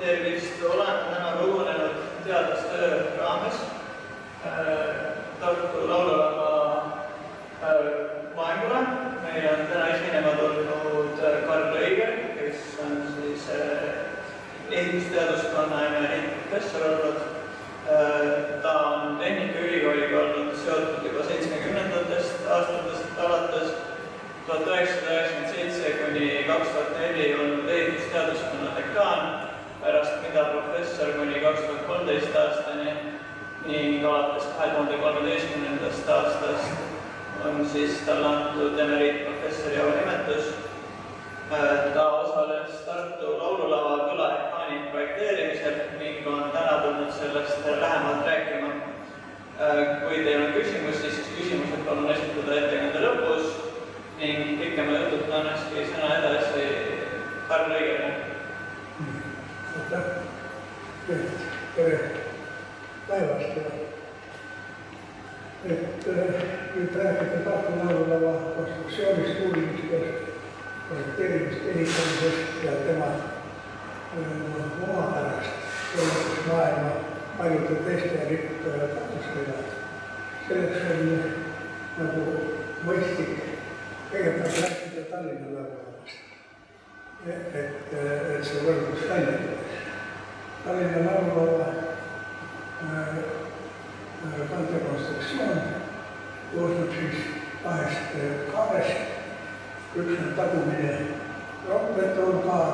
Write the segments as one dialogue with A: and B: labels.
A: Tervist, olen täna kogunenud teadustöö raames Tartu laululava loengule. Meil on täna esinema tulnud Karl Lõiger, kes on siis ehitusteaduskonna emeriitprofessor olnud. Ta on Tehnikaülikooliga olnud seotud juba 70-ndatest aastatest alates. 1997 kuni 2004 olnud ehitusteaduskonna dekaan, pärast mida professor kuni 2013 aastani ning alates 2013. aastast on siis talle antud emeriitprofessori aunimetus. Ta osales Tartu laululava kõlaekraani projekteerimisel ning on täna tulnud sellest lähemalt rääkima. Kui teil on küsimus, siis küsimused palun esitada ettekande lõpus ning pikema jutut annakski sõna edasi Karl Lõigele.
B: Tere päevast. Nüüd rääkida Tartu laululava konstruktsioonist, uurimisest, projekteerimist, ehitamisest ja tema omapärast, selles maailma paljude teiste rikutele katusele. Selleks on nagu mõistlik kõigepealt rääkida Tallinna laululavast, et see võrdlus välja tuleks. Tallinna laululava kandekonstruktsioon koosneb siis kahest kaarest. Üks on tagumine raudbetoonkaar,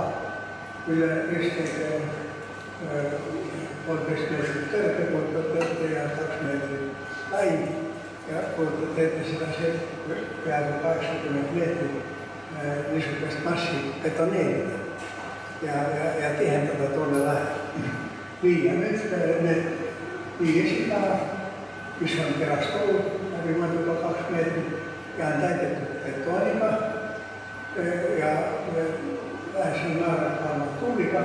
B: mille eeskäige 13 meetrit kõrge kujutab ette ja 2 meetrit lai ja kujutab ette seda peaaegu 80 meetrit niisugust massi betoneerida ja tihendada tolle lähedal. Nii, ja nüüd need esitaja, mis on terastool, läbi mõõduga 2 meetrit ja on täidetud betooniga ja vähesel määral ka armatuuriga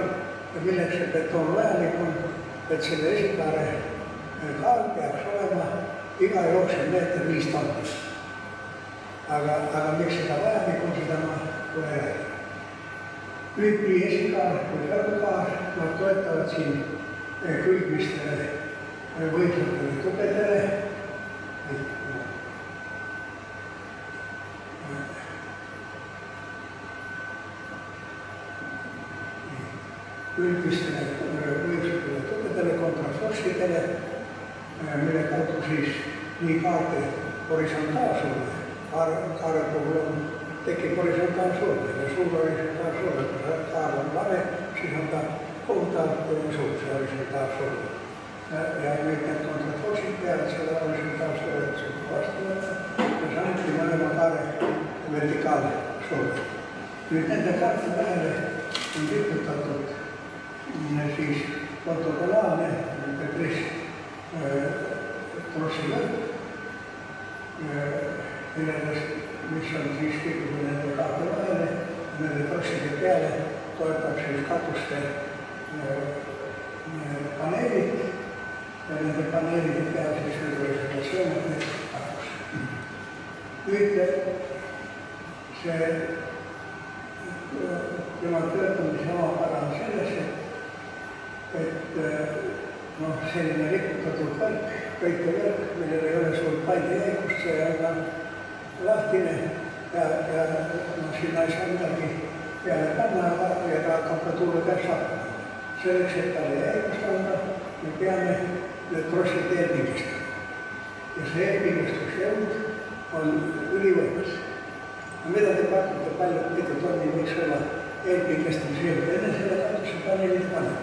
B: ja milleks see betoon vajalik on, et selle esitaja kaal peaks olema iga jooksev meeter 5 tonni. Aga miks seda vajalik on, seda ma kohe räägin. Nüüd nii esikaar kui kõrgkaar, nad toetavad siin külgmistele võimsatele tubedele. Külgmistele võimsatele tubedele kontraforsidele, mille kaudu siis nii kaarte horisontaalsurve. Kaare puhul tekib horisontaalsurve ja suur horisontaalsurve, kui kaar on vale, siis on ta kohutavalt suur see horisontaalsurve. Ja nüüd need kontraforsid peavad seda horisontaalsurvet vastu võtta ja samuti mõlema kaare vertikaalsurve. Nüüd nende kaarte vahele on riputatud siis protokolaalne trossivõrk, mis on siis kõigile nende kaarte vahele ja nende trosside peale toetab siis katuste paneelid ja nende paneelide peal siis hüdroisolatsioonid katus. Nüüd see tema töötamise omapära on selles, et selline rikutatud võrk, köitevõrk, millel ei ole suurt paindijäikust, see on ka lahtine ja sinna ei saa midagi peale panna ja ta hakkab ka tuule peal sattuma. Selleks, et talle jäikust anda, me peame need trossid eelpingistama. Ja see eelpingistusjõud on ülivõimas. Mida te pakute palju, mitu tonni võiks olla eelpingistamise jõud? Enne selle katuse paneelid paneb.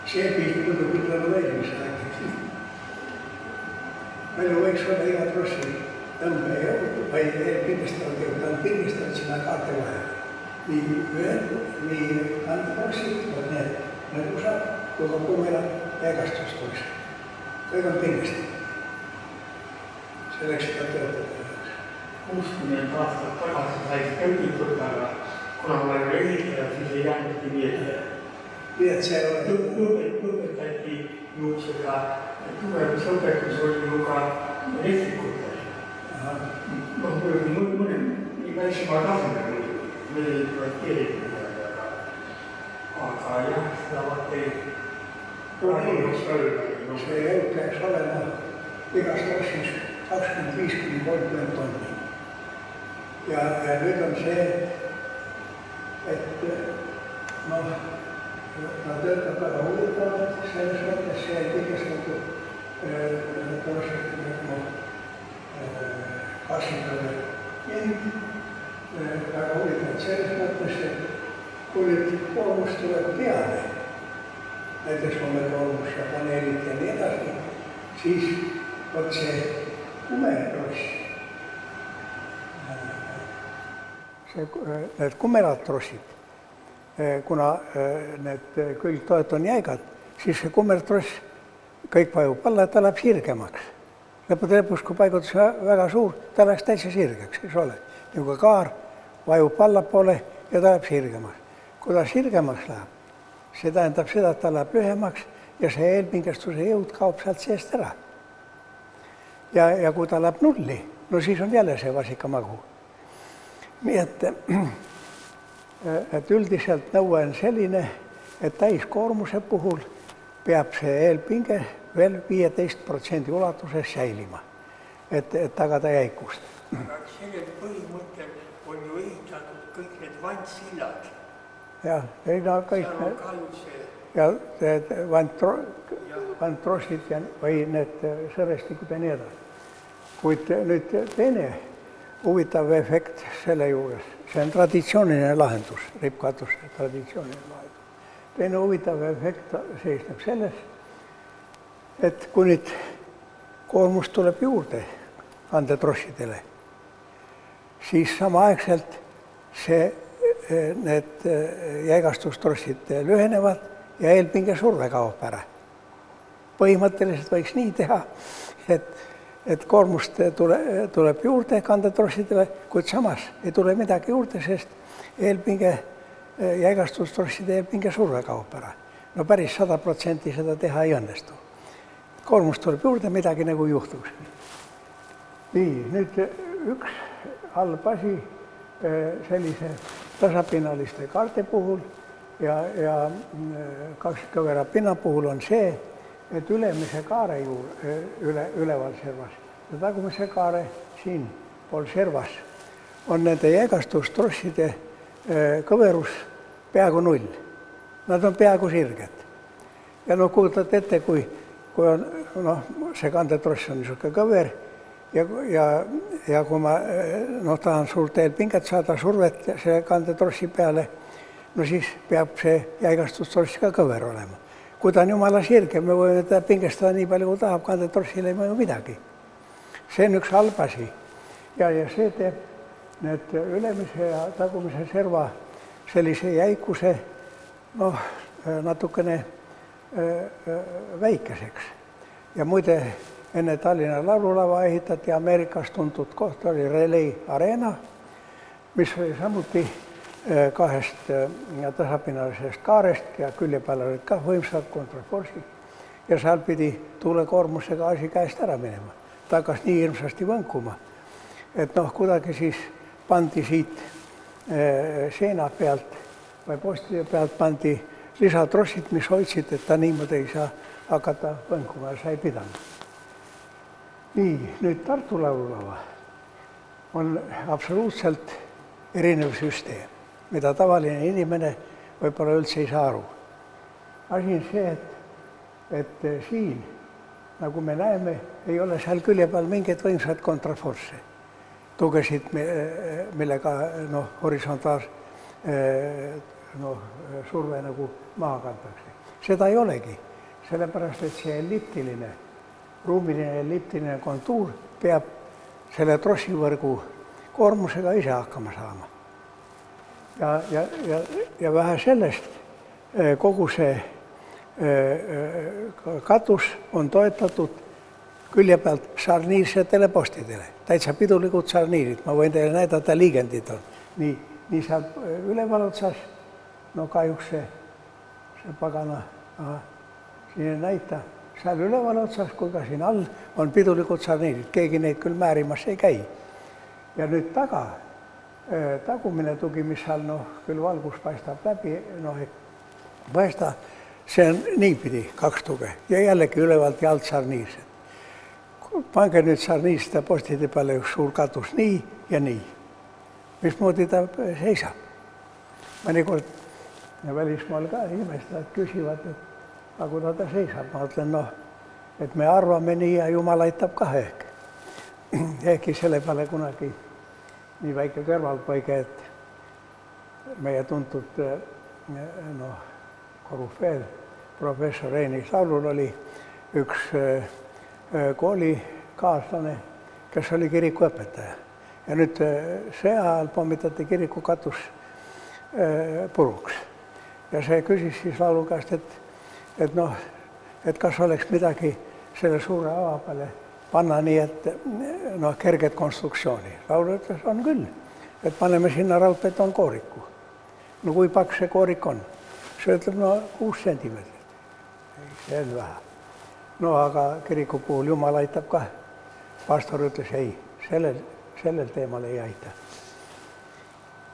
B: See pilt muidu küll veelmis räägib. Palju võiks olla iga trossi tõmbejõud või eelpingistavad jõud, ta on pingistanud sinna kaarte vahel. Nii kandetrossid, need lõbusad, kui ka kuumelad jägastustrossid. Kõik on pingistatud. Selleks seda töötada.
C: 60 aastat tagasi sai õpitud, aga kuna ma olen ehitaja, siis ei jäänudki nii, et
B: nii et see
C: õpetati ju seda tugevusõpetus oli ju ka elektrikutel. Mõne väiksema tasemel meil projekteeriti. aga jah, seda vaat ei
B: see jõud peaks olema igas trossis 25–30 tonni. Ja nüüd on see, et noh, nad töötab väga huvitavalt selles mõttes, see kõigestatud trossid kasvitavad hind, väga huvitavalt selles mõttes, et kui nüüd koormus tuleb peale, näiteks koormus ja paneelid ja nii edasi, siis vot see kumertross, need kumeratrossid, kuna need külgtoed on jäigad, siis see kumertross kõik vajub alla, et ta läheb sirgemaks. Lõppude lõpus, kui paigutus väga suur, ta läheks täitsa sirgeks, eks ole. Nagu kaar vajub allapoole ja ta läheb sirgemaks. Kui ta sirgemaks läheb, see tähendab seda, et ta läheb lühemaks ja see eelpingestuse jõud kaob sealt seest ära. Ja kui ta läheb nulli, no siis on jälle see vasikamagu. Nii et üldiselt nõue on selline, et täiskoormuse puhul peab see eelpinge veel 15% ulatuses säilima, et tagada jäikust.
C: Sellel põhimõttel on ju ehitatud kõik need vandsillad.
B: Ja, ei no kõik need vantrossid või need sõrestikud ja nii edasi. Kuid nüüd teine huvitav efekt selle juures, see on traditsiooniline lahendus, rippkatuse traditsiooniline lahendus. Teine huvitav efekt seisneb selles, et kui nüüd koormus tuleb juurde kandetrossidele, siis samaaegselt need jäigastustrossid lühenevad ja eelpinge surve kaob ära. Põhimõtteliselt võiks nii teha, et koormust tuleb juurde kandetrossidele, kuid samas ei tule midagi juurde, sest eelpinge, jäigastustrosside eelpinge surve kaob ära. No päris 100% seda teha ei õnnestu. Koormust tuleb juurde, midagi nagu juhtuks. Nii, nüüd üks halb asi sellise tasapinnaliste kaarte puhul ja kaksikõvera pinna puhul on see, et ülemise kaare üleval servas ja tagumise kaare siin pool servas on nende jäigastustrosside kõverus peaaegu null. Nad on peaaegu sirged. Ja no kujutate ette, kui on see kandetross on niisugune kõver ja kui ma tahan suurt eelpinget saada survet selle kandetrossi peale, no siis peab see jäigastustross ka kõver olema. Kui ta on jumala sirge, me võime teda pingestada nii palju, kui tahab, kandetrossile ei mõju midagi. See on üks halb asi. Ja see teeb need ülemise ja tagumise serva sellise jäikuse natukene väikeseks. Ja muide, enne Tallinna laululava ehitati Ameerikas tuntud koht, oli Relay Arena, mis oli samuti kahest tasapinnalisest kaarest ja külje peal olid ka võimsad kontraforsid ja seal pidi tuulekoormusega asi käest ära minema. Ta hakkas nii hirmsasti võnkuma, et kuidagi siis pandi siit seina pealt või postide pealt pandi lisatrossid, mis hoidsid, et ta niimoodi ei saa hakata võnkuma ja sai pidanud. Nii, nüüd Tartu laululava on absoluutselt erinev süsteem, mida tavaline inimene võib-olla üldse ei saa aru. Asi on see, et siin, nagu me näeme, ei ole seal külje peal mingeid võimsad kontraforsse. Tugesid, millega horisontaal surve nagu maha kantakse. Seda ei olegi, sellepärast, et see elliptiline, ruumiline elliptiline kontuur peab selle trossivõrgu koormusega ise hakkama saama. Ja vähe sellest, kogu see katus on toetatud külje pealt sarniirsetele postidele. Täitsa pidulikud sarniirid, ma võin teile näidata, liigendid on. Nii seal üleval otsas, kahjuks see pagana, siin ei näita, seal üleval otsas kui ka siin all on pidulikud sarniirid, keegi neid küll määrimas ei käi. Ja nüüd tagumine tugi, mis seal küll valgus paistab läbi, Paistaa sen niipidi 2 tuke ja jälleenkin ylevältä ja alt sarniiset. Panke nyt sarniisista postiti päälle yksi suur katus nii ja nii. Mismoodi ta seisab? Mõnikord ja välismaal ka inimesed küsivad, et aga kuidas ta seisab. Ma ütlen, noh, et me arvame nii ja Jumal aitab ka ehk. Ehkki selle peale kunagi nii väike kõrvalpõige, et meie tuntud korüfeel professor Reini Saulul oli üks koolikaaslane, kes oli kirikuõpetaja. Ja nüüd sõja ajal pommitati kiriku katus puruks. Ja see küsis siis laulu käest, et kas oleks midagi selle suure ava peale panna nii, et kerget konstruktsiooni. Laulu ütles, on küll, et paneme sinna raudbetonkooriku. No kui paks see koorik on? See ütleb, 6 sentimeetrit. See on vähe. No aga kiriku puhul Jumal aitab ka. Pastor ütles, ei, sellel teemal ei aita.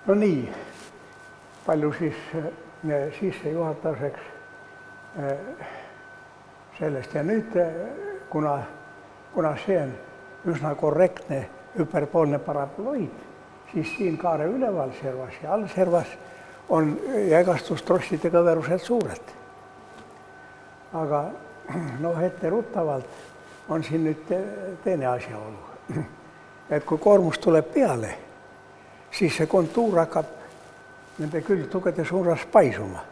B: No nii, palju siis sissejuhatuseks sellest. Ja nüüd, kuna see on üsna korrektne hüperpoolne paraboloid, siis siin kaare üleval servas ja all servas on jägastustrosside kõverused suured. Aga etteruttavalt on siin nüüd teine asjaolu. Et kui koormus tuleb peale, siis see kontuur hakkab nende külgtugede suunas paisuma.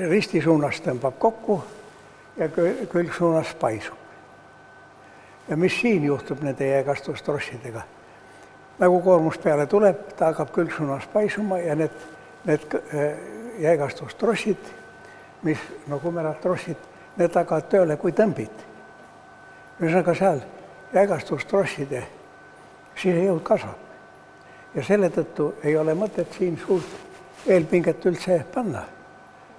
B: Risti suunas tõmbab kokku ja külgsuunas paisub. Ja mis siin juhtub nende jägastustrossidega? Nagu koormus peale tuleb, ta hakkab külgsuunas paisuma ja need jägastustrossid, mis kumerad trossid, need hakkavad tööle kui tõmbid. Ühesõnaga seal jägastustrosside sisejõud kasvab. Ja selle tõttu ei ole mõtet siin suurt eelpinget üldse panna,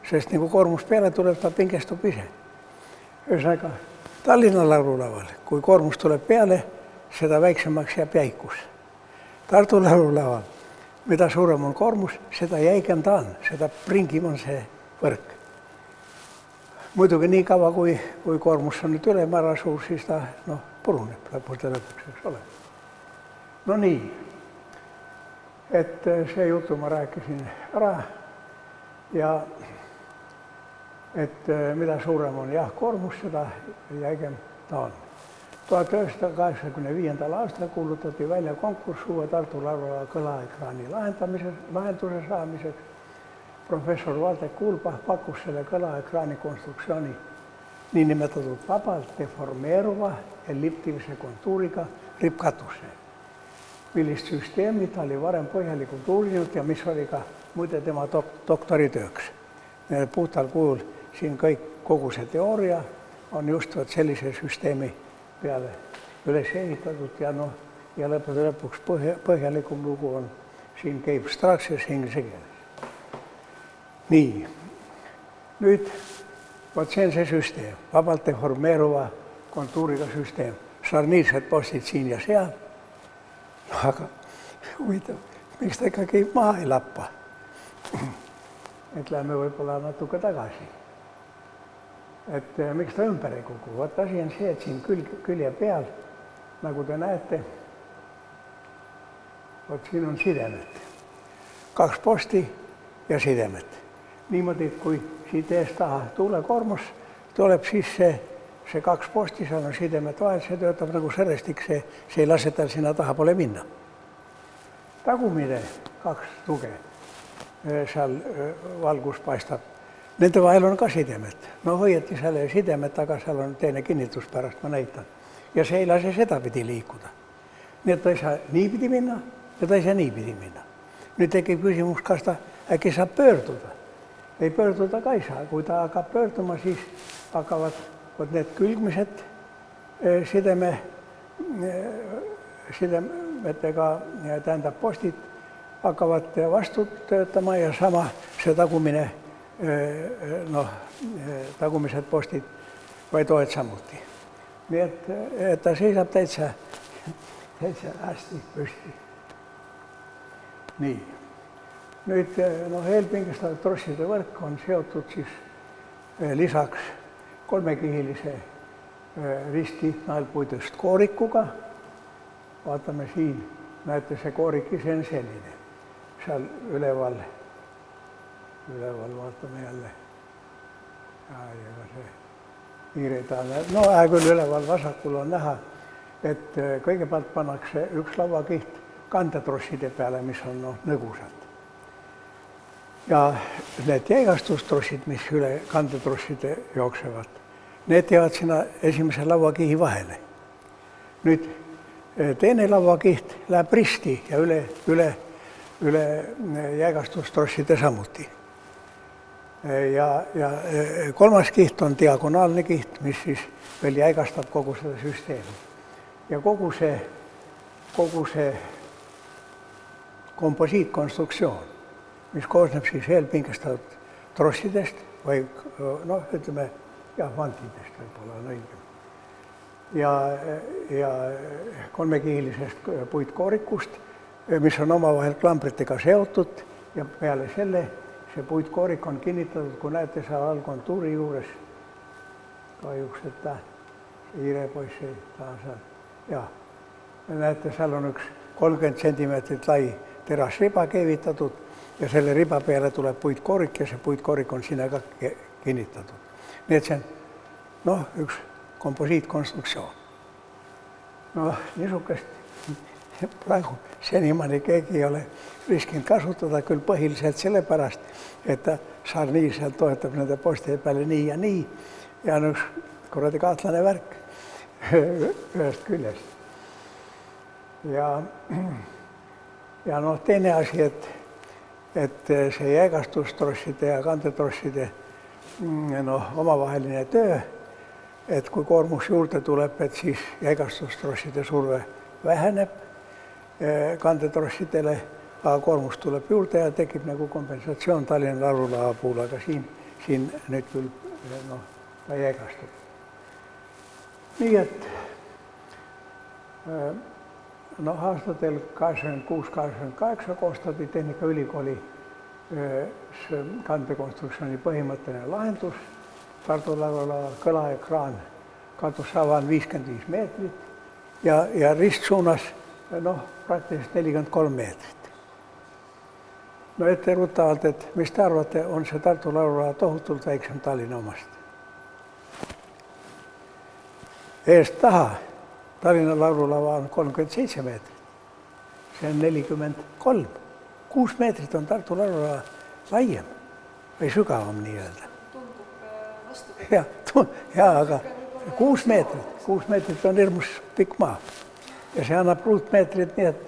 B: sest nagu koormus peale tuleb, ta pingestub ise. Ühesõnaga, Tallinna laululaval, kui koormus tuleb peale, seda väiksemaks jääb jäikus. Tartu laululaval, mida suurem on koormus, seda jäigem ta on, seda pringim on see võrk. Muidugi nii kaua, kui koormus on nüüd ülemäära suur, siis ta puruneb lõpuks, eks ole. No nii, et see jutu ma rääkisin ära ja et mida suurem on koormus, seda jäigem ta on. 1985. aastal kuulutati välja konkurss uue Tartu laululava kõlaekraani lahenduse saamiseks. Professor Valter Kuulbach pakkus selle kõlaekraani konstruktsiooni niinimetatud vabalt deformeeruva elliptilise kontuuriga rippkatuse, millist süsteemi ta oli varem põhjalikult uurinud ja mis oli ka muide tema doktoritööks. Puhtal kujul siin kogu see teooria on just sellise süsteemi peale üles ehitatud ja lõpuks põhjalikum lugu on siin käib Straxes inglise keeles. Nii, nüüd see on see süsteem, vabalt deformeeruva kontuuriga süsteem, sarniirsed postid siin ja seal. Aga huvitav, miks ta ikkagi maha ei lappa? Et läheme võib-olla natuke tagasi. Et miks ta ümber ei kuku? Vaat asi on see, et siin külje peal, nagu te näete, siin on sidemed. 2 posti ja sidemed. Niimoodi, et kui siit eest taha tuulekoormus tuleb, siis see 2 posti, seal on sidemed vahel, see töötab nagu sõrestik, see ei lase tal sinna taha pole minna. Tagumine 2 tuge, seal valgus paistab. Nende vahel on ka sidemed. Õieti seal ei sidemed, aga seal on teine kinnitus pärast, ma näitan. Ja see ei lase sedapidi liikuda. Nii et ta ei saa niipidi minna ja ta ei saa niipidi minna. Nüüd tekib küsimus, kas ta äkki saab pöörduda. Ei pöörduda ka ei saa. Kui ta hakkab pöörduma, siis hakkavad need külgmised sidemetega, tähendab postid, hakkavad vastu töötama ja sama see tagumised postid või toed samuti. Nii et ta seisab täitsa hästi püsti. Nii. Nüüd eelpingestatud trosside võrk on seotud siis lisaks kolmekihilise ristkihtnaelpuidust koorikuga. Vaatame siin, näete, see koorik ise on selline. Seal üleval vaatame jälle. No küll üleval vasakul on näha, et kõigepealt pannakse üks lauakiht kandetrosside peale, mis on nõgusad. Ja need jäigastustrossid, mis üle kandetrosside jooksevad, need jäävad sinna esimese lauakihi vahele. Nüüd teine lauakiht läheb risti ja üle jäigastustrosside samuti. Ja kolmas kiht on diagonaalne kiht, mis siis veel jäigastab kogu seda süsteemi. Ja kogu see komposiitkonstruktsioon, mis koosneb siis eelpingestatud trossidest või ütleme, vantidest võib-olla on õigem. Ja kolmekihilisest puitkoorikust, mis on omavahel klambritega seotud ja peale selle see puitkoorik on kinnitatud, kui näete seal allkontuuri juures, kahjuks, et hiirepoiss ei taha seal. Näete, seal on üks 30 centimeetrit lai terasriba keevitatud ja selle riba peale tuleb puitkoorik ja see puitkoorik on sinna ka kinnitatud. Nii et see on üks komposiitkonstruktsioon. Niisugust praegu senimaani keegi ei ole riskinud kasutada, küll põhiliselt sellepärast, et sarniir sealt toetab nende postide peale nii ja on üks kuradi kaatlane värk ühest küljest. Ja teine asi, et see jäigastustrosside ja kandetrosside omavaheline töö, et kui koormus juurde tuleb, et siis jäigastustrosside surve väheneb kandetrossidele, aga koormus tuleb juurde ja tekib nagu kompensatsioon Tallinna laululava puhul, aga siin nüüd küll ta jäigastub. Nii et aastatel 86-88 koostati Tehnikaülikooli kandekonstruktsiooni põhimõtteline lahendus. Tartu laululava kõlaekraan katusava on 55 meetrit ja ristsuunas praktiliselt 43 meetrit. Etteruttavalt, et mis te arvate, on see Tartu laululava tohutult väiksem Tallinna omast. Eest taha Tallinna laululava on 37 meetrit. See on 43. 6 meetrit on Tartu laululava laiem või sügavam nii-öelda.
D: Tundub vastu.
B: Aga 6 meetrit on hirmus pikk maa. Ja see annab ruutmeetrit, nii et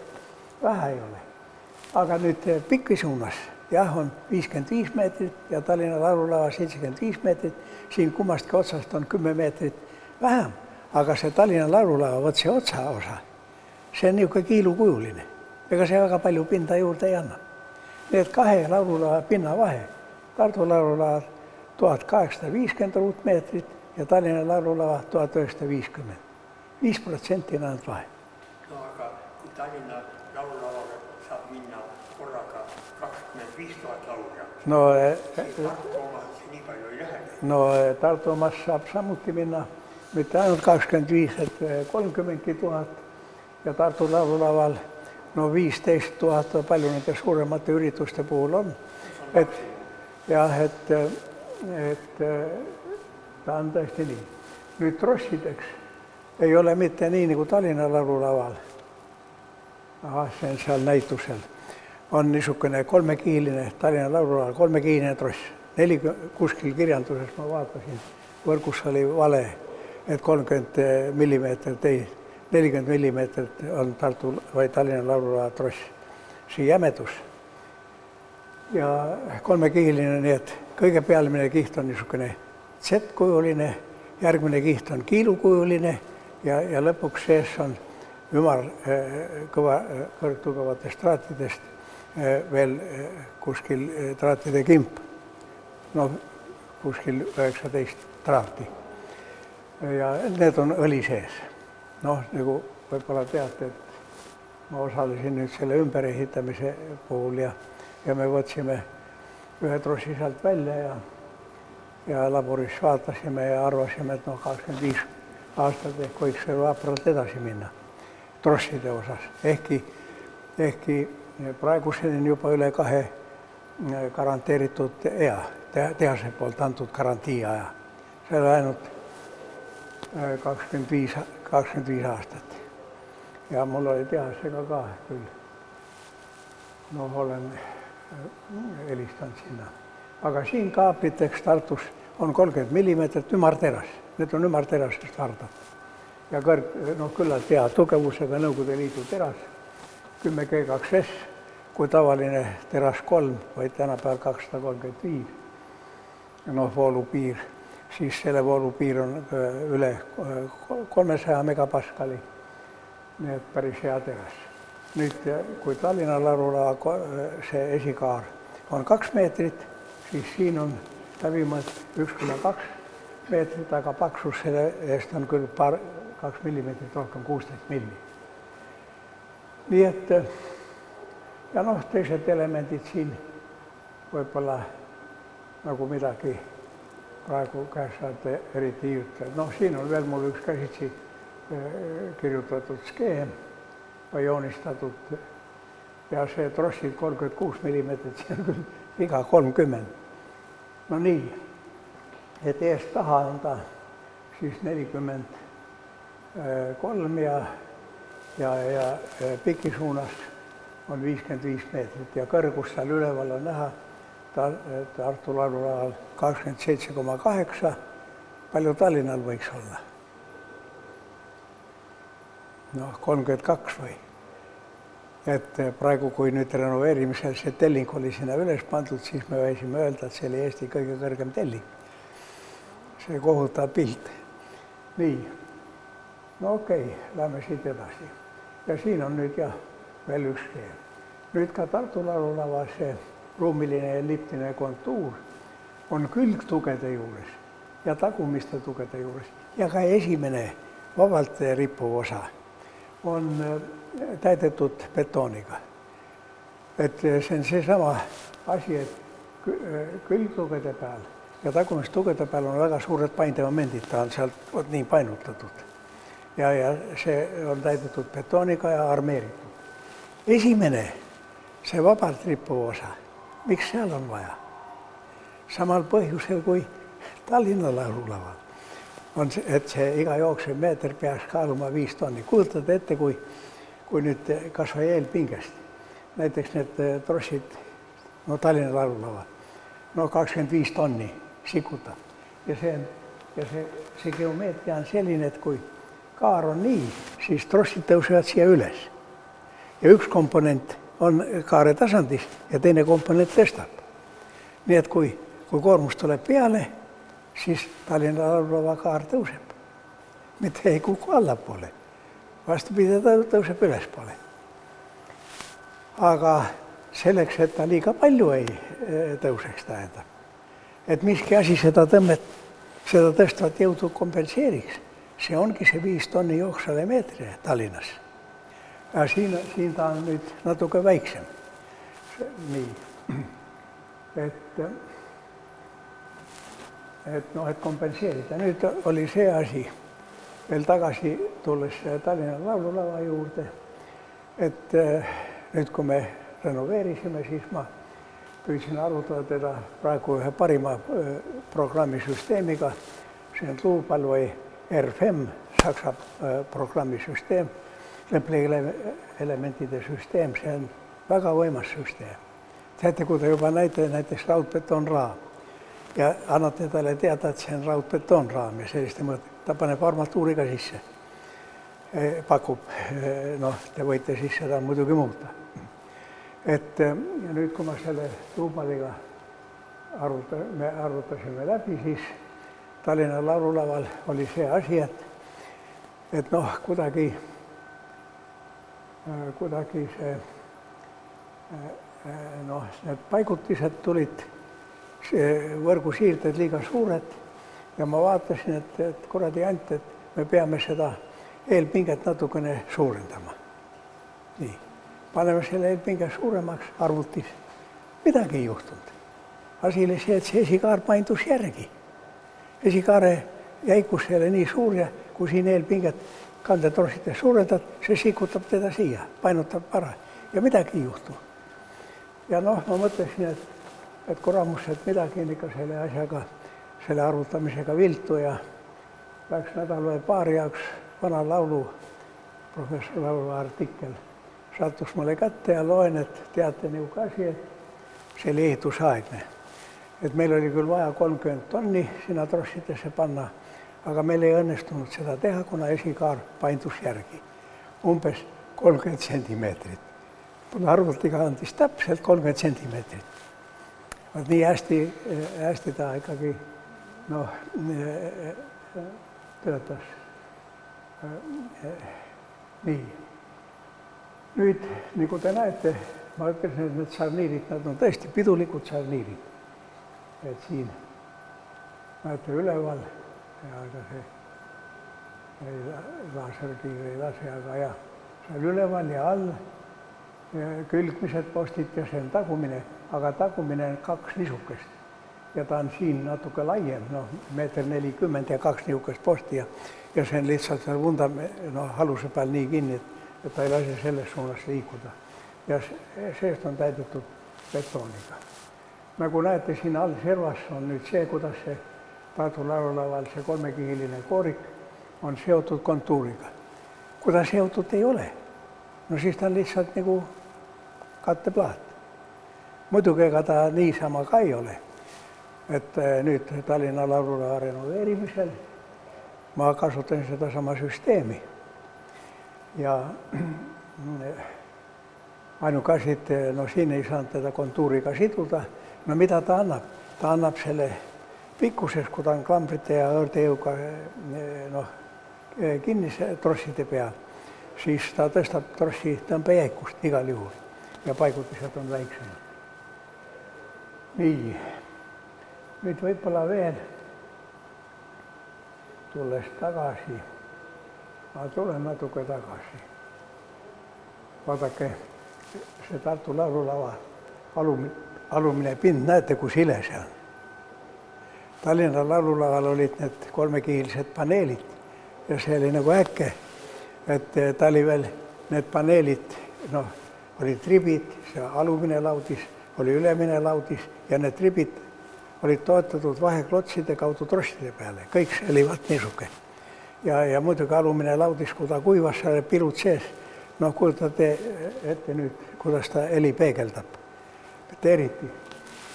B: vähe ei ole. Aga nüüd pikki suunas, on 55 meetrit ja Tallinna laululava 75 meetrit. Siin kummastki otsast on 10 meetrit vähem, aga see Tallinna laululava, see otsaosa, see on niisugune kiilukujuline. Ega see väga palju pinda juurde ei anna. Nii et kahe laululava pinna vahe, Tartu laululava 1850 ruutmeetrit ja Tallinna laululava 1950. 5% on ainult vahe.
C: Aga kui Tallinna laululavaga saab minna korraga 25 000 laulja, siis Tartu omas nii palju ei lähe.
B: Tartu omas saab samuti minna, mitte ainult 25, et 30 000 ja Tartu laululaval 15 000, palju nende suuremate ürituste puhul on. Et ta on tõesti nii. Nüüd trossideks ei ole mitte nii nagu Tallinna laululaval. See on seal näitusel. On niisugune kolmekihiline, Tallinna laululaval kolmekihiline tross. Kuskil kirjanduses ma vaatasin, võrgus oli vale, et 30 millimeetrit on Tartu või Tallinna laululava tross. See jämedus. Ja kolmekihiline, nii et kõige pealmine kiht on niisugune Z-kujuline, järgmine kiht on kiilukujuline ja lõpuks sees on ümar kõrgtugevatest traatidest veel kuskil traatide kimp. Kuskil 19 traati. Ja need on õli sees. Nagu võib-olla teate, et ma osalesin nüüd selle ümberehitamise puhul ja ja me võtsime ühe trossi sealt välja ja laboris vaatasime ja arvasime, et 25 aastat ehk võiks veel vapralt edasi minna trosside osas. Ehkki praeguseni on juba üle 2 garanteeritud ea, tehase poolt antud garantiiaja. See oli ainult 25 aastat. Ja mul oli tehasega ka küll. Olen helistanud sinna. Aga siin kaabliteks Tartus on 30 mm ümarteras. Need on ümarterasest vardad. Ja küllalt hea tugevusega Nõukogude Liidu teras, 10G2S, kui tavaline teras 3, vaid tänapäeval 235. Voolupiir, siis selle voolupiir on üle 300 megapaskali. Nii et päris hea teras. Nüüd, kui Tallinna Larulava see esikaar on 2 meetrit, siis siin on läbimõõt 1,2 meetrit, aga paksus selle eest on küll 2 millimeetrit rohkem, 16 milli. Nii et, ja teised elemendid siin võib-olla nagu midagi praegu käes saate eriti ei ütle. Siin on veel mul üks käsitsi kirjutatud skeem või joonistatud ja see trossid 36 millimeetrit, see on küll viga 30. Nii, et eest taha on ta siis 43 ja pikisuunas on 55 meetrit ja kõrgus seal üleval on näha Tartu Larulaval 27,8. Palju Tallinnal võiks olla? 32 või. Et praegu, kui nüüd renoveerimisel see telling oli sinna üles pandud, siis me võisime öelda, et see oli Eesti kõige kõrgem telling. See kohutav pilt. Nii. Okei, lähme siit edasi. Ja siin on nüüd veel üks skeem. Nüüd ka Tartu Larulava see ruumiline elliptiline kontuur on külgtugede juures ja tagumiste tugede juures ja ka esimene vabalt rippuv osa on täidetud betooniga. Et see on seesama asi, et külgtugede peal ja tagumistugede peal on väga suured paindemomendid, ta on sealt nii painutatud. Ja see on täidetud betooniga ja armeeritud. Esimene, see vabalt rippuv osa, miks seal on vaja? Samal põhjusel kui Tallinna Larulaval on see, et see iga jooksev meeter peaks kaaluma 5 tonni. Kujutad ette, kui nüüd kas või eelpingest, näiteks need trossid, Tallinna Larulaval, 25 tonni sikutab. Ja see geomeetria on selline, et kui kaar on nii, siis trossid tõusevad siia üles. Ja üks komponent on kaare tasandis ja teine komponent tõstab. Nii et kui koormus tuleb peale, siis Tallinna Larulava kaar tõuseb. Mitte ei kuku allapoole. Vastupidi, ta tõuseb ülespoole. Aga selleks, et ta liiga palju ei tõuseks, tähendab. Et miski asi seda tõstvat jõudu kompenseeriks, see ongi see 5 tonni jooksvale meetri Tallinnas. Ja siin ta on nüüd natuke väiksem. Nii. Et kompenseerida. Nüüd oli see asi veel tagasi tulles Tallinna Laululava juurde, et nüüd kui me renoveerisime, siis ma püüdsin arutada teda praegu ühe parima programmisüsteemiga. See on Tuupalvoi RFM, Saksa programmisüsteem, elementide süsteem, see on väga võimas süsteem. Teate, kui te juba näiteks raudbetonraam ja annate talle teada, et see on raudbetonraam ja selliste mõõt, ta paneb armatuuri ka sisse, pakub, te võite siis seda muidugi muuta. Et ja nüüd, kui ma selle Tuupaliga me arutasime läbi, siis Tallinna Laululaval oli see asi, et kuidagi see, need paigutised tulid, võrgusiirded liiga suured ja ma vaatasin, et kuradi ant, et me peame seda eelpinget natukene suurendama. Nii, paneme selle eelpinge suuremaks arvutis midagi ei juhtunud. Asi oli see, et see esikaar paindus järgi. Esikaare jäikus ei ole nii suur ja kui siin eelpinget kandetorsides suurendad, see sikutab teda siia, painutab ära ja midagi ei juhtu. Ja noh, ma mõtlesin, et kuramus, et midagi on ikka selle asjaga, selle arvutamisega viltu ja läks nädal või paari jaoks vana laulu, professor Laulu artikkel sattus mulle kätte ja loen, et teate niuke asi, et see oli ehitusaegne. Et meil oli küll vaja 30 tonni sinna trossidesse panna, aga meil ei õnnestunud seda teha, kuna esikaar paindus järgi. Umbes 30 sentimeetrit. Arvutiga andis täpselt 30 sentimeetrit. Nii hästi ta ikkagi töötas. Nii. Nüüd, nagu te näete, ma ütlesin, et need sarniirid, nad on tõesti pidulikud sarniirid. Et siin näete üleval ja see laaserkiir ei lase, aga ja seal üleval ja all külgmised postid ja see on tagumine, aga tagumine on 2 niisukest ja ta on siin natuke laiem, 1,40 m ja 2 niisukest posti ja see on lihtsalt seal aluse peal nii kinni, et ta ei lase selles suunas liikuda ja seest on täidetud betooniga. Nagu näete, siin all servas on nüüd see, kuidas see Tartu laululaval see 3-kihiline koorik on seotud kontuuriga. Kui ta seotud ei ole, no siis ta on lihtsalt nagu katteplaat. Muidugi ega ta niisama ka ei ole. Et nüüd Tallinna laululava renoveerimisel ma kasutan seda sama süsteemi. Ja ainuke asi, et siin ei saanud teda kontuuriga siduda. No mida ta annab? Ta annab selle pikkuses, kui ta on klambrite ja õõrdejõuga kinni trosside peal, siis ta tõstab trossi tõmbejäikust igal juhul ja paigutised on väiksemad. Nii, nüüd võib-olla veel tulles tagasi, ma tulen natuke tagasi. Vaadake, see Tartu laululava alumine pind, näete, kus ile see on. Tallinna laululaval olid need 3-kihilised paneelid ja see oli nagu äkke, et ta oli veel need paneelid, olid tribid, see alumine laudis, oli ülemine laudis ja need tribid olid toetatud vaheklotside kaudu trosside peale. Kõik see oli vaat niisuke. Ja muidugi alumine laudis, kui ta kuivas, seal pilud sees, kujutate ette nüüd, kuidas ta heli peegeldab. Mitte eriti.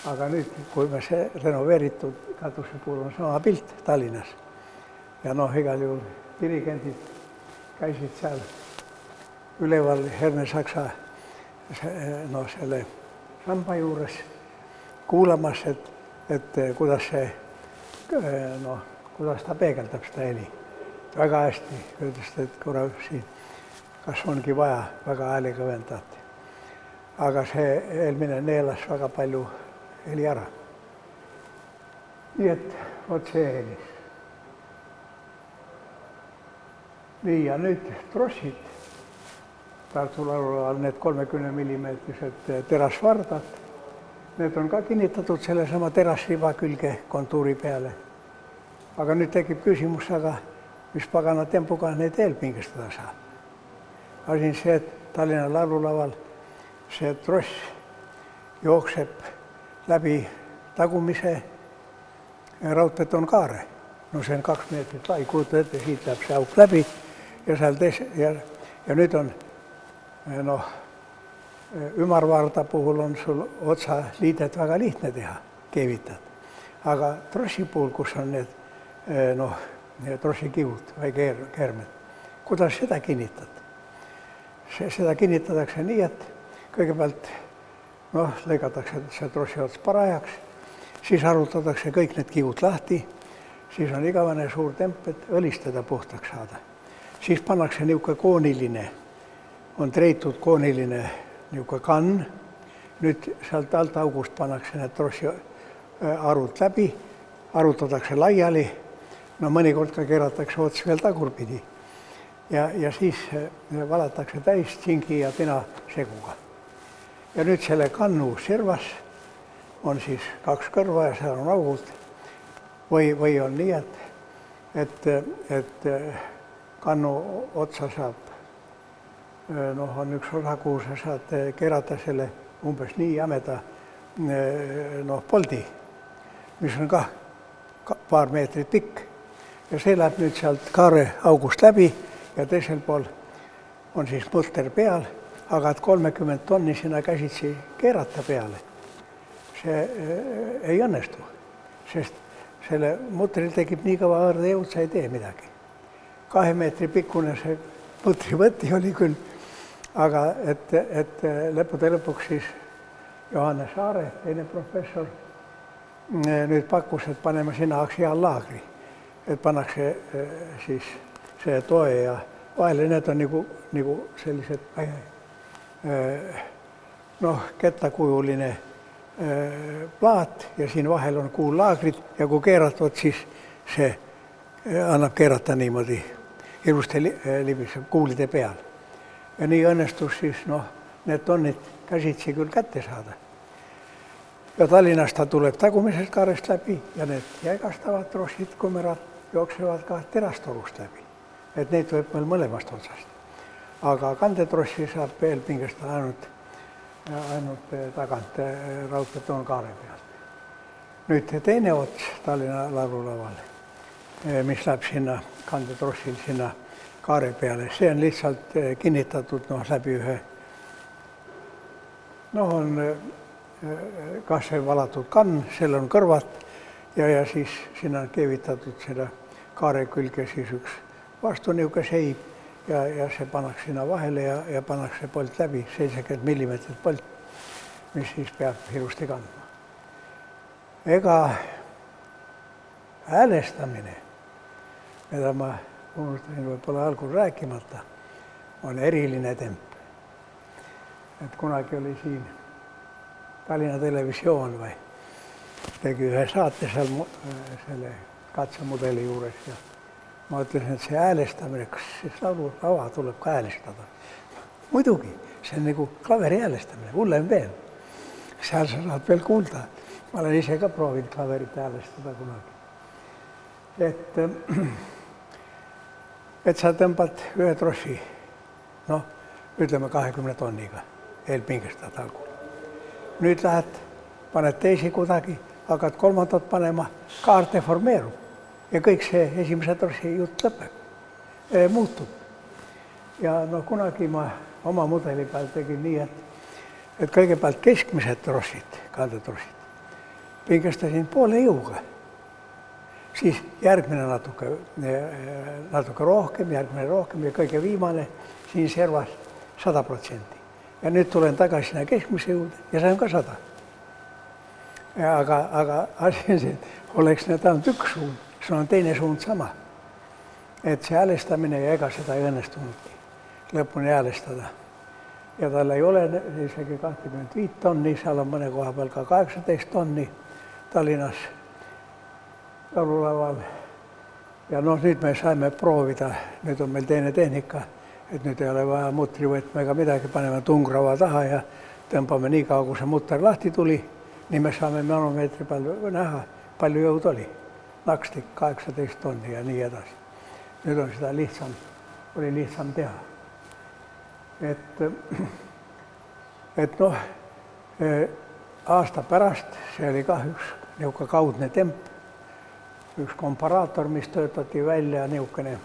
B: Aga nüüd, kui me see renoveeritud katuse puhul on sama pilt Tallinnas ja igal juhul dirigendid käisid seal üleval Herne-Saksa selle samba juures kuulamas, et kuidas ta peegeldab seda heli. Väga hästi ütles, et korra siin, kas ongi vaja väga hääli kõvendada. Aga see eelmine neelas väga palju heli ära. Nii et vot see helis. Nii ja nüüd trossid. Tartu laululaval need 30 mm terasvardad. Need on ka kinnitatud sellesama terasriba külge kontuuri peale. Aga nüüd tekib küsimus, aga mis pagana tempoga need eelpingestada saab. Asi on see, et Tallinna laululaval see tross jookseb läbi tagumise raudbetonkaare. See on 2 meetrit lai, kujuta ette, siit läheb see auk läbi ja nüüd on ümarvarda puhul on sul otsa liidet väga lihtne teha, keevitad. Aga trossi puhul, kus on need trossikivud või keermed, kuidas seda kinnitad? Seda kinnitatakse nii, et kõigepealt lõigatakse see trossi ots parajaks, siis arvutatakse kõik need kivud lahti, siis on igavene suur temp, et õlistada puhtaks saada. Siis pannakse niuke kooniline, on treitud kooniline niuke kann, nüüd sealt alt august pannakse need trossi arvud läbi, arvutatakse laiali, mõnikord ka keeratakse ots veel tagurpidi ja siis valatakse täis tsingi ja tina seguga. Ja nüüd selle kannu servas on siis 2 kõrva ja seal on augud. Või on nii, et kannu otsa saab, on üks osa, kuhu sa saad keerata selle umbes nii jämeda poldi, mis on ka paar meetrit pikk. Ja see läheb nüüd sealt kaare august läbi ja teisel pool on siis mutter peal, aga et 30 tonni sinna käsitsi keerata peale, see ei õnnestu, sest selle mutril tekib nii kõva õrdejõud, sa ei tee midagi. 2 meetri pikkune see mutrivõti oli küll, aga et lõppude lõpuks siis Johannes Aare, teine professor, nüüd pakkus, et paneme sinna aksiaallaagri, et pannakse siis see toe ja vahele need on nagu sellised kettakujuline plaat ja siin vahel on kuullaagrid ja kui keeratavad, siis see annab keerata niimoodi ilusti libiseb kuulide peal. Ja nii õnnestus siis need tonnid käsitsi küll kätte saada. Ja Tallinnast ta tuleb tagumisest kaarest läbi ja need jäigastavad trossid, kumerad jooksevad ka terastorust läbi. Et neid võib meil mõlemast otsast. Aga kandetrossi saab veel pingestada ainult tagant raudbetoonkaare pealt. Nüüd teine ots Tallinna laululaval, mis läheb sinna kandetrossil sinna kaare peale, see on lihtsalt kinnitatud läbi ühe, on kas valatud kann, seal on kõrvad ja siis sinna on keevitatud seda kaare külge siis üks vastu niuke seib ja see pannakse sinna vahele ja pannakse polt läbi, 70 millimeetrit polt, mis siis peab ilusti kandma. Ega häälestamine, mida ma unustasin võib-olla algul rääkimata, on eriline temp. Et kunagi oli siin Tallinna Televisioon või tegi ühe saate seal selle katsemudeli juures ja ma ütlesin, et see häälestamine, kas siis laululava tuleb ka häälestada? Muidugi, see on nagu klaveri häälestamine, hullem veel. Seal sa saad veel kuulda. Ma olen ise ka proovinud klaverit häälestada kunagi. Et sa tõmbad ühe trossi, ütleme 20 tonniga, eelpingestad algul. Nüüd lähed, paned teisi kuidagi, hakkad kolmandat panema, kaart deformeerub. Ja kõik see esimese trossi jutt lõpeb, muutub. Ja kunagi ma oma mudeli peal tegin nii, et kõigepealt keskmised trossid, kaldetrossid, pingestasin poole jõuga. Siis järgmine natuke rohkem, järgmine rohkem ja kõige viimane siin servas 100%. Ja nüüd tulen tagasi sinna keskmise juurde ja see on ka 100. Aga asi on see, et oleks need ainult üks suund, see on teine suund sama. Et see häälestamine ja ega seda ei õnnestunudki lõpuni häälestada. Ja tal ei ole isegi 25 tonni, seal on mõne koha peal ka 18 tonni Tallinnas laululaval. Ja nüüd me saime proovida, nüüd on meil teine tehnika, et nüüd ei ole vaja mutrivõtmega midagi, paneme tungrava taha ja tõmbame nii kaua, kui see mutter lahti tuli, nii me saame manomeetri peal näha, palju jõud oli. Nakstik 18 tonni ja nii edasi. Nüüd on seda lihtsam teha. Aasta pärast, see oli ka üks niuke kaudne temp, üks komparaator, mis töötati välja niukene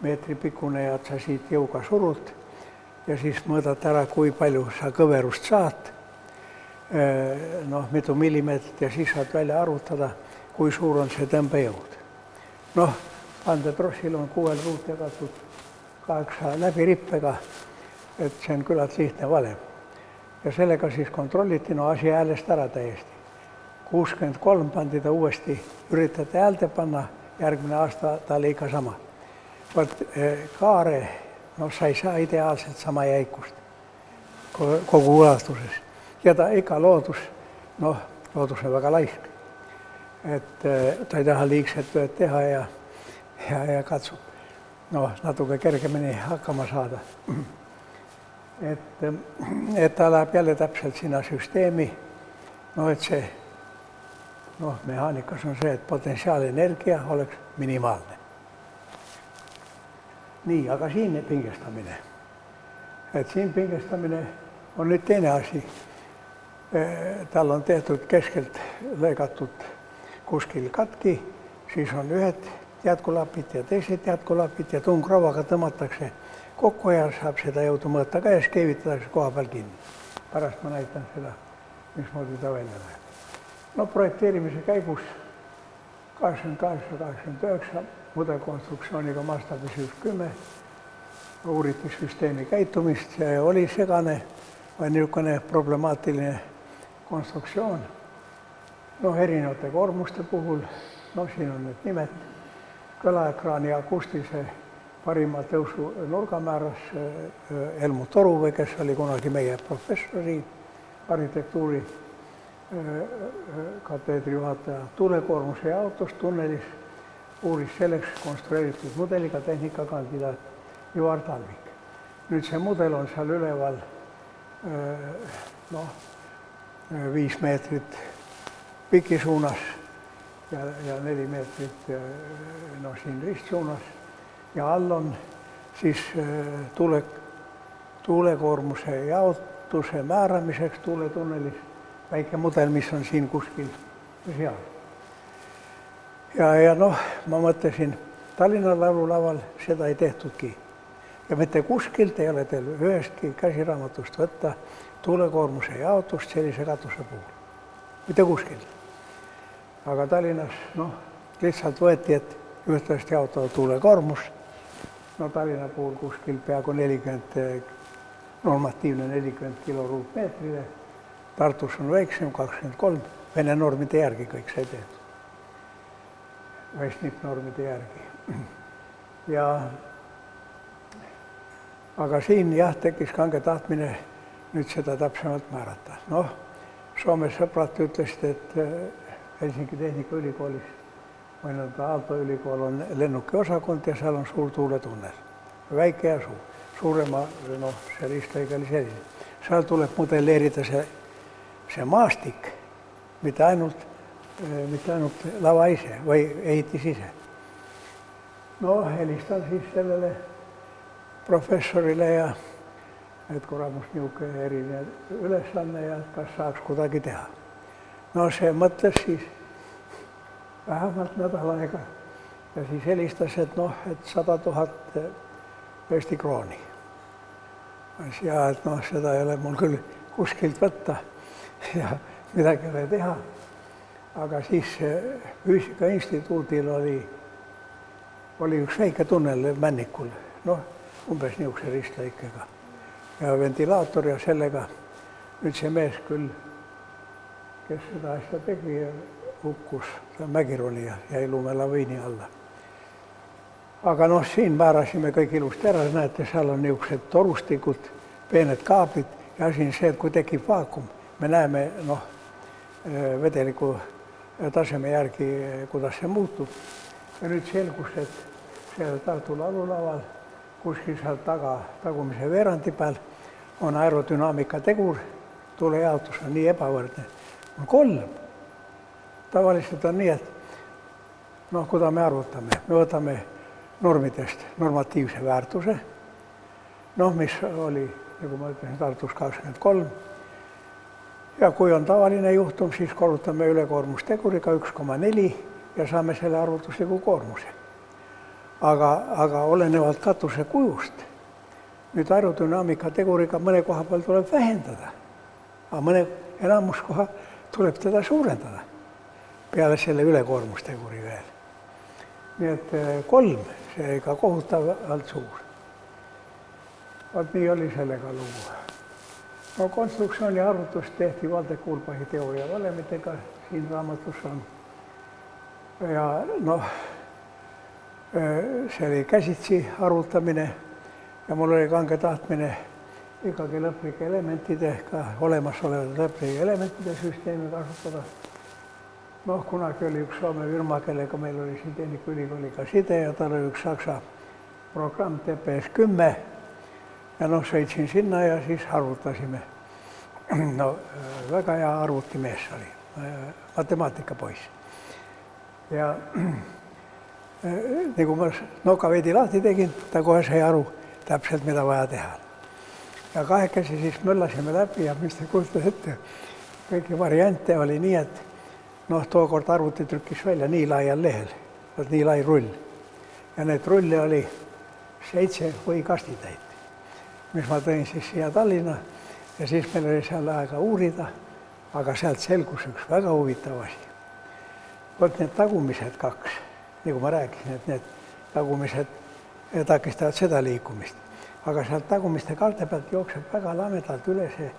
B: meetripikkune ja sa siit jõuga surud ja siis mõõdad ära, kui palju sa kõverust saad, mitu millimeetrit ja siis saad välja arvutada, kui suur on see tõmbejõud. Kandetrossil on 6 ruut jagatud 8 läbirippega, et see on küllalt lihtne valem. Ja sellega siis kontrolliti, asi häälest ära täiesti. 63 pandi ta uuesti, üritati häälde panna, järgmine aasta ta oli ikka sama. Kaare, sa ei saa ideaalselt sama jäikust kogu ulatuses. Ja ta ikka loodus on väga laisk. Et ta ei taha liigset tööd teha ja katsub natuke kergemini hakkama saada. Et ta läheb jälle täpselt sinna süsteemi, et see noh, mehaanikas on see, et potentsiaalenergia oleks minimaalne. Nii, aga siin pingestamine. Et siin pingestamine on nüüd teine asi. Tal on tehtud keskelt lõigatud kuskil katki, siis on ühed jätkulapid ja teised jätkulapid ja tungrauaga tõmmatakse kokku ja saab seda jõudu mõõta ka ja siis keevitatakse koha peal kinni. Pärast ma näitan seda, mismoodi ta välja läheb. No projekteerimise käigus 88-89 mudelkonstruktsiooniga mastaabis 10 uuriti süsteemi käitumist, see oli segane või niisugune problemaatiline konstruktsioon. Noh, erinevate koormuste puhul, noh, siin on need nimed, kõlaekraani akustilise parima tõusu nurga määras Helmut Oruvõi, kes oli kunagi meie professori arhitektuuri kateedri juhataja, tuulekoormuse jaotus tunnelis uuris selleks konstrueeritud mudeliga tehnikakandidaat Ivar Talvik. Nüüd see mudel on seal üleval 5 meetrit pikisuunas ja 4 meetrit siin ristsuunas ja all on siis tuulekoormuse jaotuse määramiseks tuuletunnelis väike mudel, mis on siin kuskil seal. Ja noh, ma mõtlesin, Tallinna laululaval seda ei tehtudki. Ja mitte kuskilt ei ole teil ühestki käsiraamatust võtta tuulekoormuse jaotust sellise katuse puhul. Mitte kuskilt. Aga Tallinnas lihtsalt võeti, et ühtlaselt jaotada tuulekoormus. No Tallinna puhul kuskil peaaegu 40, normatiivne 40 kiloruutmeetrile. Tartus on väiksem, 23, Vene normide järgi kõik sai tehtud. Vestnik normide järgi. Aga siin jah, tekkis kange tahtmine nüüd seda täpsemalt määrata. Noh, Soomes sõbrad ütlesid, et Helsingi Tehnikaülikoolis või Aalto ülikool on lennukiosakond ja seal on suur tuuletunnel. Väike ja suur. Suurema, see ristlõige oli selline. Seal tuleb modelleerida see maastik, mitte ainult lava ise või ehitis ise. No helistan siis sellele professorile ja et kuramus niisugune eriline ülesanne ja kas saaks kuidagi teha. No see mõtles siis vähemalt nädal aega ja siis helistas, et 100 000 Eesti krooni. Ja et seda ei ole mul küll kuskilt võtta ja midagi ei ole teha. Aga siis Füüsika instituudil oli üks väike tunnel Männikul, umbes niisuguse ristlõikega ja ventilaator ja sellega. Nüüd see mees küll, kes seda asja tegi, hukkus, see Mägironi ja jäi lumelaviini alla. Aga siin määrasime kõik ilusti ära, näete, seal on niisugused torustikud, peened kaablid ja asi on see, et kui tekib vaakum, me näeme vedeliku taseme järgi, kuidas see muutub. Ja nüüd selgus, et seal Tartu laululaval kuskil seal tagumise veerandi peal on aerodünaamika tegur, tuulejaotus on nii ebavõrdne. On 3. Tavaliselt on nii, et kuida me arvutame, me võtame normidest normatiivse väärtuse, mis oli, nagu ma ütlesin, Tartus 23. Ja kui on tavaline juhtum, siis korrutame ülekoormusteguriga 1,4 ja saame selle arvutusliku koormuse. Aga olenevalt katuse kujust, nüüd aerodünaamika teguriga mõne koha peal tuleb vähendada, aga mõne enamus koha tuleb teda suurendada peale selle ülekoormusteguri veel. Nii et 3, see ka kohutavalt suur. Vaat nii oli sellega lugu. Konstruktsiooni arvutus tehti Waldeck-Urbachi teooria valemitega, siin raamatus on. Ja see oli käsitsi arvutamine ja mul oli kange tahtmine ikkagi lõplike elementide, ka olemasolevate lõplike elementide süsteemi kasutada. Kunagi oli üks Soome firma, kellega meil oli siin Tehnikaülikooliga side ja tal oli üks saksa programm TPS-10 ja sõitsin sinna ja siis arvutasime. Väga hea arvutimees oli. matemaatikapoiss. Ja niin kun mä noka veidi lahti tegin, ta kohe sai aru täpselt, mida vaja teha. Ja kahekesi siis möllasime läbi ja mistä kujutas ette, kõiki variante oli nii, et tookord arvuti trükkis välja nii laial lehel, nii lai rull. Ja need rulle oli 7 või kastitäit, mis ma tõin siis siia Tallinna ja siis meil oli seal aega uurida, aga sealt selgus üks väga huvitav asi. Vot need tagumised 2, nagu ma rääkisin, et need tagumised takistavad seda liikumist. Aga sealt tagumiste kaarte pealt jookseb väga lamedalt üle see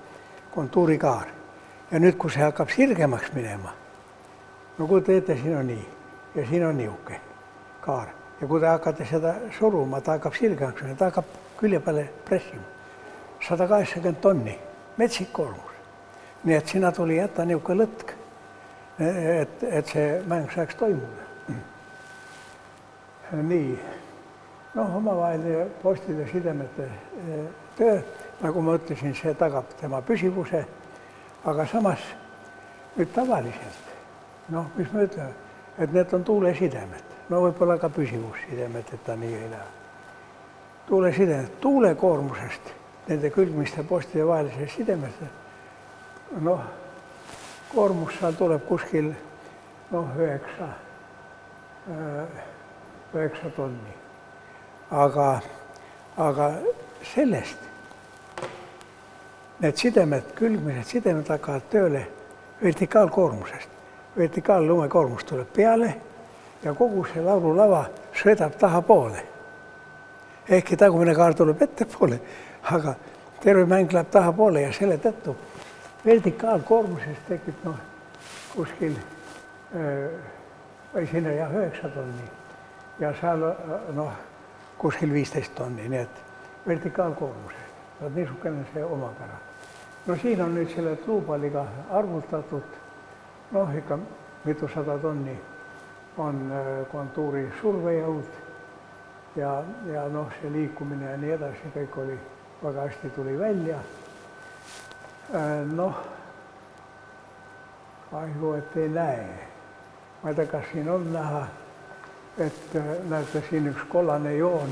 B: kontuurikaar. Ja nüüd, kui see hakkab sirgemaks minema, no kui te ette, siin on nii ja siin on niuke kaar. Ja kui te hakkate seda suruma, ta hakkab sirgemaks minema, ta hakkab külje peale pressima. 180 tonni, metsik koormus. Nii et sinna tuli jätta niuke lõtk, et see mäng saaks toimuda. Nii. Omavaheline postide sidemete töö, nagu ma ütlesin, see tagab tema püsivuse, aga samas nüüd tavaliselt, mis me ütleme, et need on tuulesidemed, võib-olla ka püsivussidemed, et ta nii ei lähe. Tuulesidemed, tuulekoormusest, nende külgmiste postide vahelise sidemeste, koormus seal tuleb kuskil 9 tonni. Aga sellest need sidemed, külgmised sidemed hakkavad tööle vertikaalkoormusest. Vertikaallumekoormus tuleb peale ja kogu see laululava sõidab tahapoole. Ehkki tagumine kaar tuleb ettepoole, aga terve mäng läheb tahapoole ja selle tõttu vertikaalkoormusest tekib kuskil või sinna 9 tonni ja seal kuskil 15 tonni, nii et vertikaalkoormusest. Niisugune see omapära. Siin on nüüd selle luupalliga arvutatud, ikka mitusada tonni on kontuuri survejõud ja see liikumine ja nii edasi, kõik oli väga hästi tuli välja. Kahju, et ei näe. Ma ei tea, kas siin on näha, et näete siin üks kollane joon,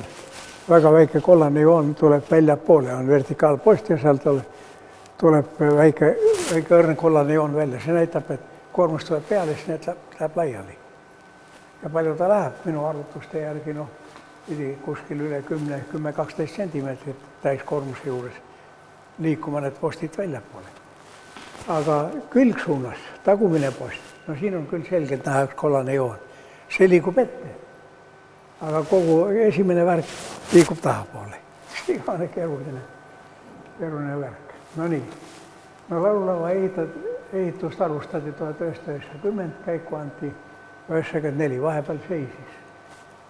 B: väga väike kollane joon tuleb välja poole, on vertikaalpost ja sealt tuleb väike õrn kollane joon välja. See näitab, et koormus tuleb peale, siis need läheb laiali. Ja palju ta läheb minu arvutuste järgi, pidi kuskil üle 10-12 sentimeetrit täiskoormuse juures liikuma need postid välja poole. Aga külgsuunas, tagumine post, siin on küll selgelt näha üks kollane joon. See liigub ette, aga kogu esimene värk liigub tahapoole. Igane keeruline värk. Nii. Laululava ehitust alustati 1990, käiku anti 1994, vahepeal seisis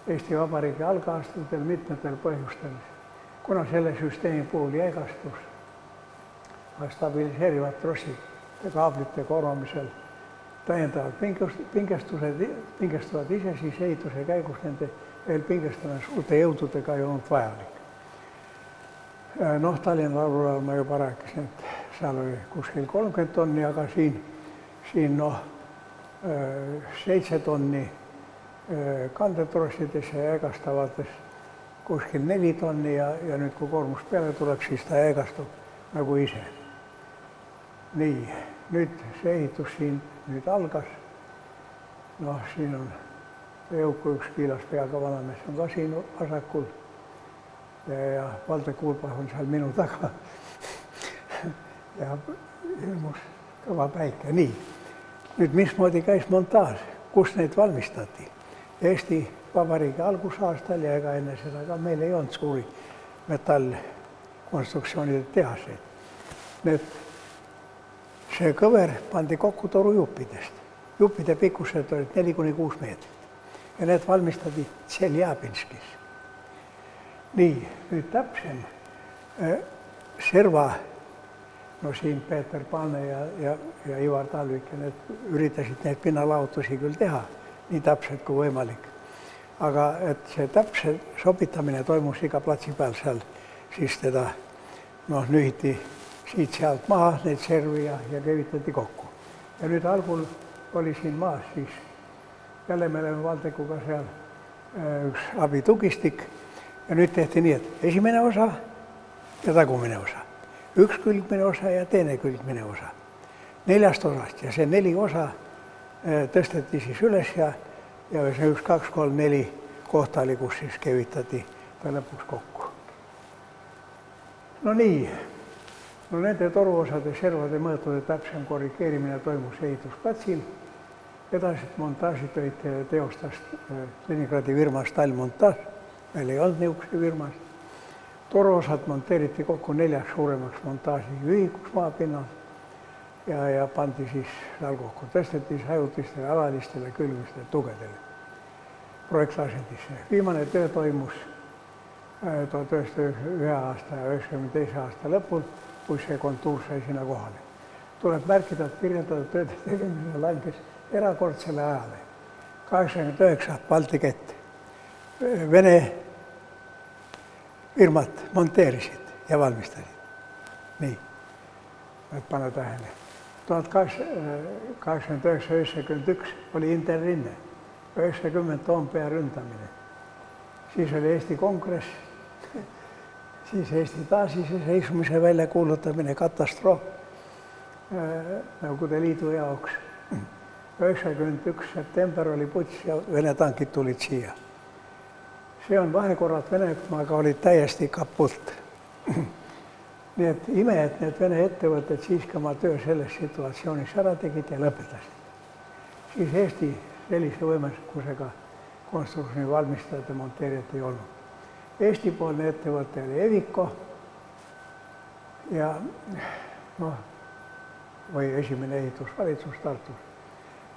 B: Eesti Vabariigi algaastatel mitmetel põhjustel, kuna selle süsteemi puhul jäigastus stabiliseerivad trossid ja kaablite korvamisel täiendavad pingestuvad ise, siis ehituse käigus nende veel pingestamine suurte jõududega ei olnud vajalik. Tallinna laululaval ma juba rääkisin, et seal oli kuskil 30 tonni, aga siin 7 tonni kandetrossides ja jägastavates kuskil 4 tonni ja nüüd, kui koormus peale tuleb, siis ta jägastub nagu ise. Nii, nüüd see ehitus siin nüüd algas. Siin on Jõuku üks kiilas peaga vanamees on ka siin vasakul ja Valde Kuulbach on seal minu taga ja ilmus kõva päike. Nii, nüüd mismoodi käis montaaž, kus neid valmistati? Eesti Vabariigi algusaastal ja ega enne seda ka meil ei olnud suuri metallkonstruktsioonide tehaseid. See kõver pandi kokku torujuppidest. Juppide pikkused olid 4-6 meetrit ja need valmistati Tšeljabinskis. Nii, nüüd täpsem serva, siin Peeter Pane ja Ivar Talvik ja need üritasid neid pinnalaotusi küll teha, nii täpselt kui võimalik. Aga et see täpse sobitamine toimus iga platsi peal seal, siis teda nühiti siit sealt maha, neid servi ja kevitati kokku. Ja nüüd algul oli siin maas siis, jälle me oleme Valdekuga seal üks abitugistik ja nüüd tehti nii, et esimene osa ja tagumine osa. Üks külgmine osa ja teine külgmine osa. 4 osast ja see 4 osa tõsteti siis üles ja see 1, 2, 3, 4 kohta oli, kus siis kevitati ta lõpuks kokku. No nii, nende toruosade servade mõõtude täpsem korrigeerimine toimus ehitusplatsil. Edasid montaažitöid teostas Leningradi firma Stalmontaž, meil ei olnud niisuguse firmas. Toruosad monteeriti kokku 4 suuremaks montaažiühikuks maapinnal ja pandi siis seal kokku. Tõsteti ajutistele alalistele külmistele tugedele projektlasendisse. Viimane töö toimus 1991 aasta ja 1992 aasta lõpul, kui see kontuur sai sinna kohale. Tuleb märkida, et kirjeldatud tööde tegemine langes erakordsele ajale. 89 Balti kett. Vene firmad monteerisid ja valmistasid. Nii, et pane tähele. 1889-91 oli interrinne, 90 Toompea ründamine. Siis oli Eesti kongress, siis Eesti taasiseseisvumise väljakuulutamine, katastroof Nõukogude Liidu jaoks. 91 september oli puts ja Vene tankid tulid siia. See on vahekorrad Venemaaga olid täiesti kapult. Nii et ime, et need Vene ettevõtted siiski oma töö selles situatsioonis ära tegid ja lõpetasid. Siis Eesti sellise võimekusega konstruktsiooni valmistajad ja monteerijad ei olnud. Eesti-poolne ettevõte oli Eviko ja või esimene ehitusvalitsus Tartus.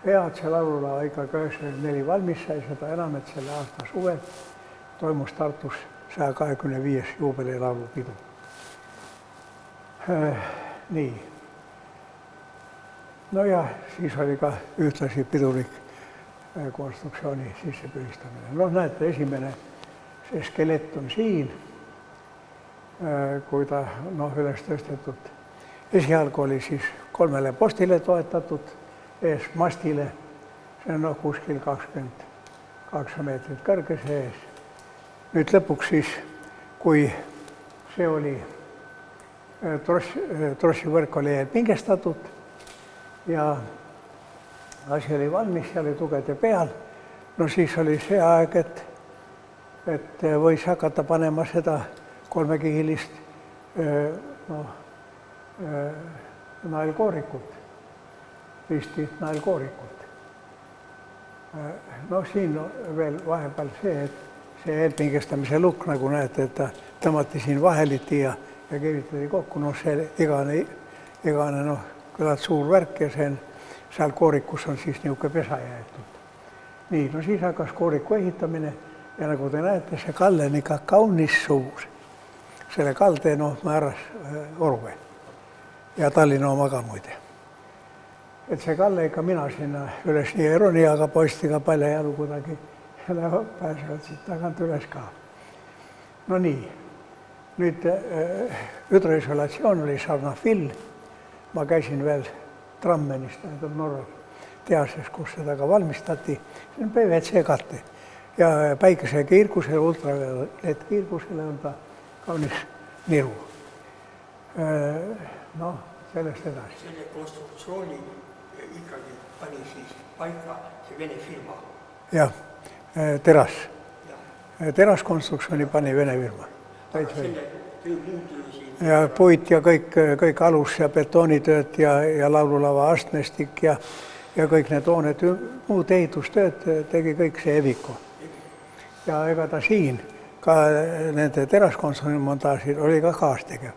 B: Headse laululava ikkagi 94 valmis sai, seda enam, et selle aasta suvel toimus Tartus 125. juubelilaulupidu. Nii. No ja siis oli ka ühtlasi pidulik konstruktsiooni sissepühistamine. Näete, esimene see skelett on siin, kui ta üles tõstetud. Esialgu oli siis 3 postile toetatud, ees mastile, see on kuskil 22 meetrit kõrge see ees. Nüüd lõpuks siis, kui see oli trossivõrk oli pingestatud ja asi oli valmis, seal oli tugede peal. Siis oli see aeg, et võis hakata panema seda 3-kihilist naelkoorikut, risti naelkoorikut. Siin veel vahepeal see, et see eelpingestamise lukk, nagu näete, et ta tõmmati siin vaheliti ja kevitati kokku, see igane küllalt suur värk ja see on, seal koorikus on siis niisugune pesa jäetud. Nii, siis hakkas kooriku ehitamine ja nagu te näete, see kalle on ikka kaunis suur. Selle kalde määras Orve ja Tallinna oma ka muide. Et see kalle ikka mina sinna üles nii ei roni, aga poistiga palja jalu kuidagi pääsevad siit tagant üles ka. No nii. Nüüd hüdroisolatsioon oli Sarnafil. Ma käisin veel Trammenist, Norras tehases, kus seda ka valmistati. See on PVC katte ja päikesekiirgusele, ultraviolettkiirgusele on ta kaunis niru. Sellest edasi.
C: Selle konstruktsiooni ikkagi pani siis paika see Vene firma.
B: Jah, teras. Teraskonstruktsiooni pani Vene firma. Ja puit ja kõik alus- ja betoonitööd ja laululava astmestik ja kõik need hooned, muud ehitustööd tegi kõik see Eviko. Ja ega ta siin ka nende teraskonstruktsiooni montaažil oli ka kaastegev.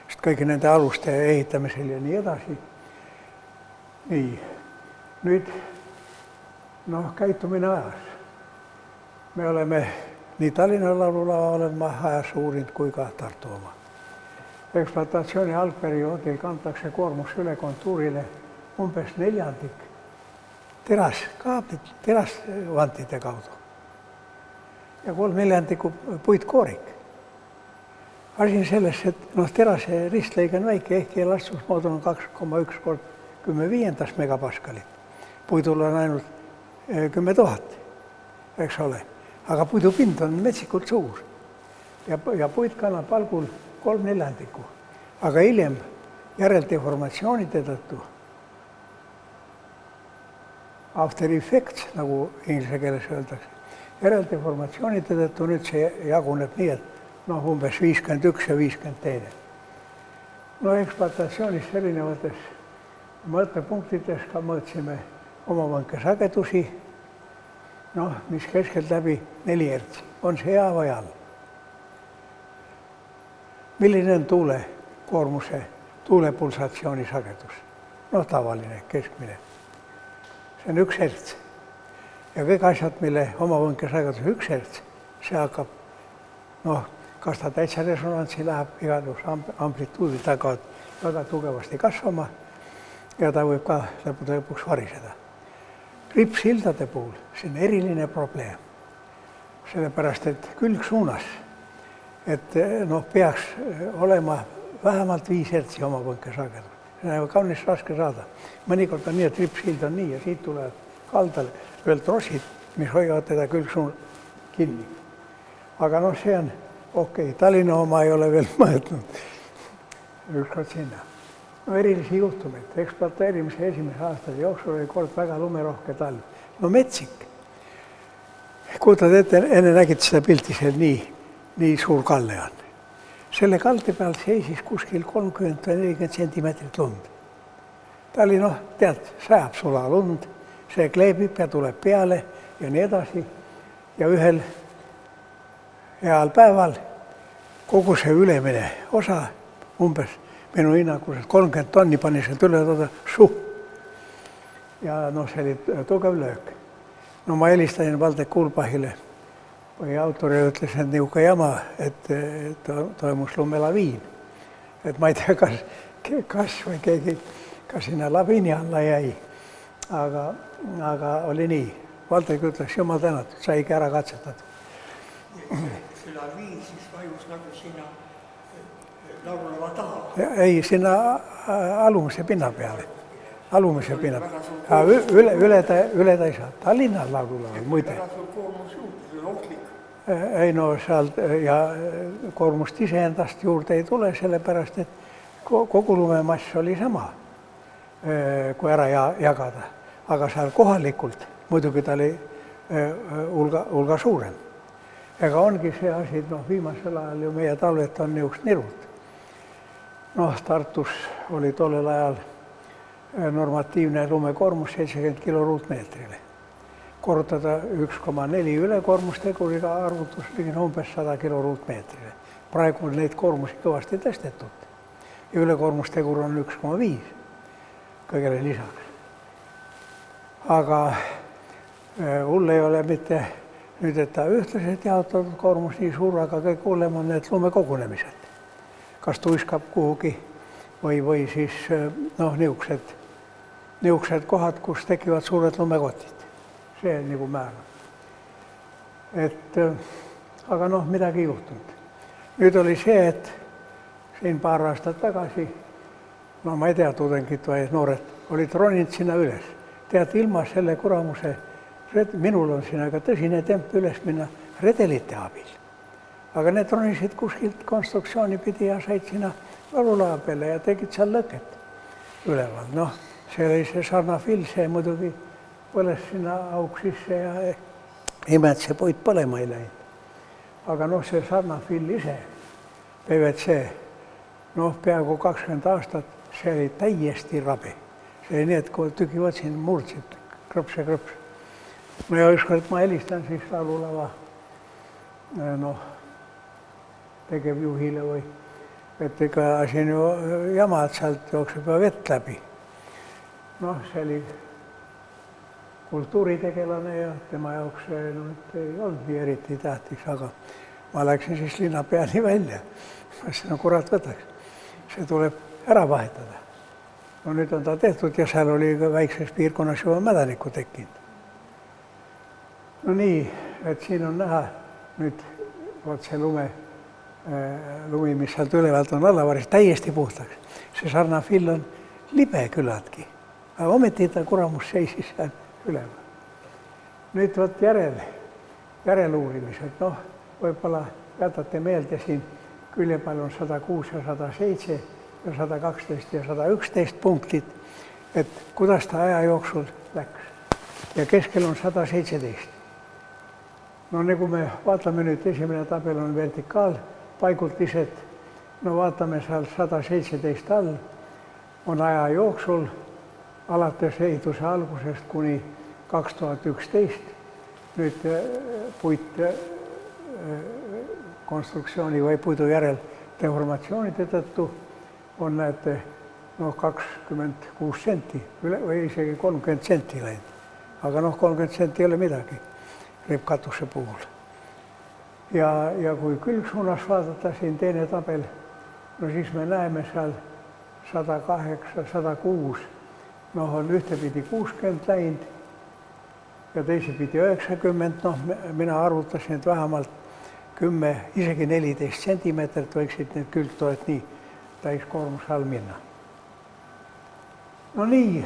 B: Sest kõigi nende aluste ehitamisel ja nii edasi. Nii, nüüd käitumine ajas. Me oleme nii Tallinna laululava olema ajas uurinud kui ka Tartu oma. Ekspluatatsiooni algperioodil kantakse koormus üle kontuurile umbes 1/4 terasvantide kaudu ja 3/4 puitkoorik. Asi on selles, et terase ristlõige on väike, ehkki elastusmoodul on 2,1 kord 10 megapaskalit. Puidul on ainult 10 000, eks ole. Aga puidupind on metsikult suur ja puit kannab algul 3/4. Aga hiljem järeldeformatsioonide tõttu, after effects, nagu inglise keeles öeldakse, järeldeformatsioonide tõttu nüüd see jaguneb nii, et umbes 51 ja 52. Ekspluatatsioonis erinevates mõõtmepunktides ka mõõtsime omavõnke sagedusi, mis keskeltläbi 4 hertsi. On see hea või all? Milline on tuulekoormuse, tuulepulsatsiooni sagedus? Tavaline, keskmine. See on 1 herts. Ja kõik asjad, mille omavõnke sagedus 1 herts, see hakkab, kas ta täitsa resonantsi läheb, igalus amplituudid hakkavad väga tugevasti kasvama ja ta võib ka lõpuks variseda. Ripsildade puhul see on eriline probleem, sellepärast et külgsuunas, et peaks olema vähemalt 5 hertsi omavõnke sagedus. See on kaunis raske saada. Mõnikord on nii, et ripsild on nii ja siit tulevad kaldale veel trossid, mis hoiavad teda külgsuun kinni. Aga see on okei. Tallinna oma ei ole veel mõõtnud. Ükskord sinna. Erilisi juhtumeid. Ekspluateerimise esimese aastate jooksul oli kord väga lumerohke talv. Metsik. Kujutad ette, enne nägid seda pilti, see nii suur kalle on. Selle kalde peal seisis kuskil 30-40 sentimeetrit lund. Ta oli, sajab sula lund, see kleebib ja tuleb peale ja nii edasi. Ja ühel heal päeval kogu see ülemine osa, umbes minu hinnakuselt 30 tonni pani sealt üle ja see oli tugev löök. Ma helistasin Valdek Kuulbachile või autori ja ütles, et niisugune jama, et toimus lumelaviin. Et ma ei tea, kas või keegi ka sinna laviini alla jäi, aga oli nii. Valdek ütles, jumal tänatud, saigi ära katsetatud.
C: See laviin siis vajus nagu sinna laulava taha?
B: Ei, sinna alumise pinna peale. Alumise pinna peale. Üle ta ei saa. Tallinna laululaval, muide.
C: Väga suur koormus juurde, see on ohtlik.
B: Ei sealt ja koormust iseendast juurde ei tule, sellepärast, et kogu lumemass oli sama, kui ära jagada. Aga seal kohalikult muidugi ta oli hulga suurem. Ega ongi see asi, viimasel ajal ju meie talvet on niisugust nirult. Tartus oli tollel ajal normatiivne lumekoormus 70 kilo ruutmeetrile. Korrutada 1,4 ülekoormusteguriga arvutuslikin umbes 100 kilo ruutmeetrile. Praegu on neid koormusi kõvasti tõstetud. Ja ülekoormustegur on 1,5 kõigele lisaks. Aga hull ei ole mitte nüüd, et ta ühtlaselt jaotatud koormus nii suur, aga kõik hullem on need lumekogunemised. Kas tuiskab kuhugi või siis niisugused kohad, kus tekivad suured lumekotid. See on nagu määrab. Aga midagi ei juhtunud. Nüüd oli see, et siin paar aastat tagasi, ma ei tea, tudengid või noored, olid roninud sinna üles. Tead, ilma selle kuramuse, minul on siin aga tõsine temp üles minna redelite abil. Aga need ronisid kuskilt konstruktsiooni pidi ja said sinna varulaa peale ja tegid seal lõket üleval. See oli see sarnafill, see muidugi põles sinna auk sisse ja imed see puit põlema ei läinud. Aga see sarnafill ise, PVC, peaaegu 20 aastat, see oli täiesti rabe. See oli nii, et kui tükivad siin murdsid, krõps ja krõps. Ja ükskord ma helistan siis laululava tegevjuhile või, et ega siin ju jama, et sealt jookseb ja vett läbi. See oli kultuuritegelane ja tema jaoks ei olnud nii eriti tähtis, aga ma läksin siis linnapeani välja. Ma kurat võtaks, see tuleb ära vahetada. Nüüd on ta tehtud ja seal oli ka väikses piirkonnas juba mädaniku tekkinud. Nii, et siin on näha nüüd see lumi, mis sealt ülevalt on alla varis, täiesti puhtaks. See sarnafill on libe küllaltki. Aga ometi ta kuramus seisis seal üleval. Nüüd võt järeluurimised, noh, võib-olla jätate meelde siin külje peal on 106 ja 107 ja 112 ja 111 punktit, et kuidas ta aja jooksul läks. Ja keskel on 117. No nagu me vaatame nüüd, esimene tabel on vertikaalpaigutised, no vaatame seal 117 all, on aja jooksul alates ehituse algusest kuni 2011, nüüd puitkonstruktsiooni või puidu järel deformatsioonide tõttu on näete 26 senti või isegi 30 senti läinud. Aga 30 senti ei ole midagi rippkatuse puhul. Ja kui külgsuunas vaadata siin teine tabel, no siis me näeme seal 108, 106, on ühtepidi 60 läinud ja teisepidi 90, mina arvutasin, et vähemalt 10, isegi 14 sentimeetrit võiksid need külgtoed nii täiskoormuse all minna. No nii,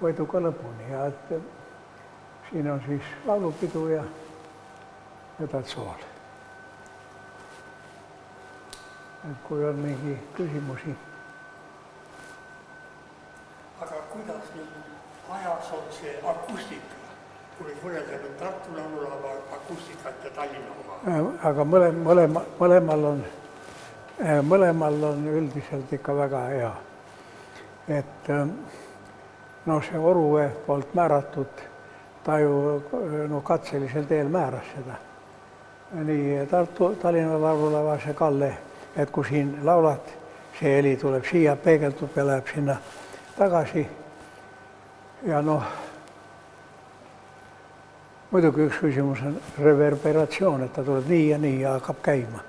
B: võiduga lõpuni ja et siin on siis laulupidu ja tatsool. Et kui on mingi küsimusi.
C: Aga kuidas nüüd ajas on see akustika, kui võrrelda Tartu laululava akustikat ja Tallinna oma?
B: Aga mõlemal on üldiselt ikka väga hea. Et see Orue poolt määratud, ta ju katselisel teel määras seda. Nii Tallinna laululava see Kalle, et kui siin laulad, see heli tuleb siia, peegeldub ja läheb sinna tagasi. Ja muidugi üks küsimus on reverberatsioon, et ta tuleb nii ja hakkab käima.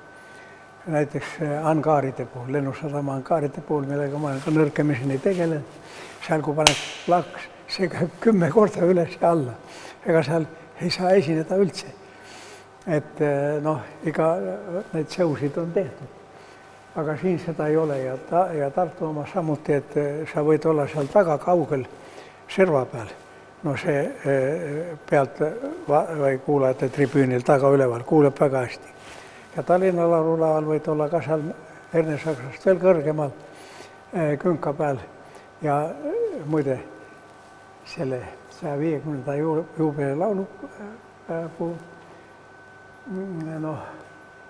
B: Näiteks angaaride puhul, lennusadama angaaride puhul, millega ma olen ka nõrkemiseni tegelen, seal kui paned laks, see käib 10 korda üles ja alla. Ega seal ei saa esineda üldse. Et iga need seusid on tehtud. Aga siin seda ei ole ja Tartu oma samuti, et sa võid olla seal taga kaugel serva peal. See pealt või kuulajate tribüünil taga üleval kuuleb väga hästi. Ja Tallinna laululaval võid olla ka seal Ernesaksast veel kõrgemal künka peal. Ja muide, selle 150. juubeli laulu puhul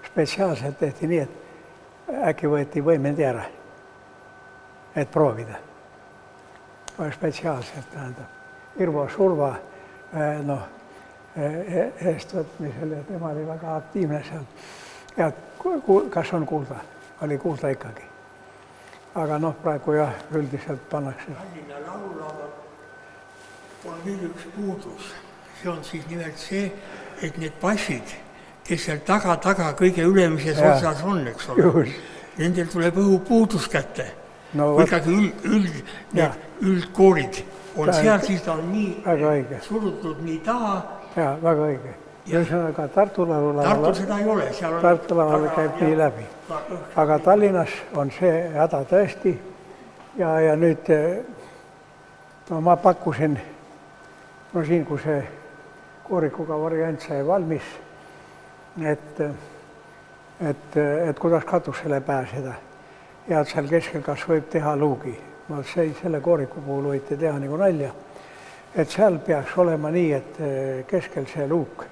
B: spetsiaalselt tehti nii, et äkki võeti võimendi ära, et proovida. Spetsiaalselt tähendab. Irvo Surva eestvõtmisel ja tema oli väga aktiivne seal. Ja kas on kuulda? Oli kuulda ikkagi. Aga praegu jah, üldiselt pannakse.
C: Tallinna laululaval on veel üks puudus. See on siis nimelt see, et need bassid, kes seal taga kõige ülemises otsas on, eks ole. Nendel tuleb õhupuudus kätte. Ikkagi üldkoorid on seal, siis ta on nii surutud nii taha.
B: Jaa, väga õige. Ühesõnaga Tartu laululaval.
C: Tartu seda ei ole.
B: Tartu laululaval käib nii läbi. Aga Tallinnas on see häda tõesti. Ja nüüd ma pakkusin, siin kui see koorikuga variant sai valmis, et kuidas katusele pääseda. Ja seal keskel kas võib teha luugi. Selle kooriku puhul võite teha nagu nalja. Et seal peaks olema nii, et keskel see luuk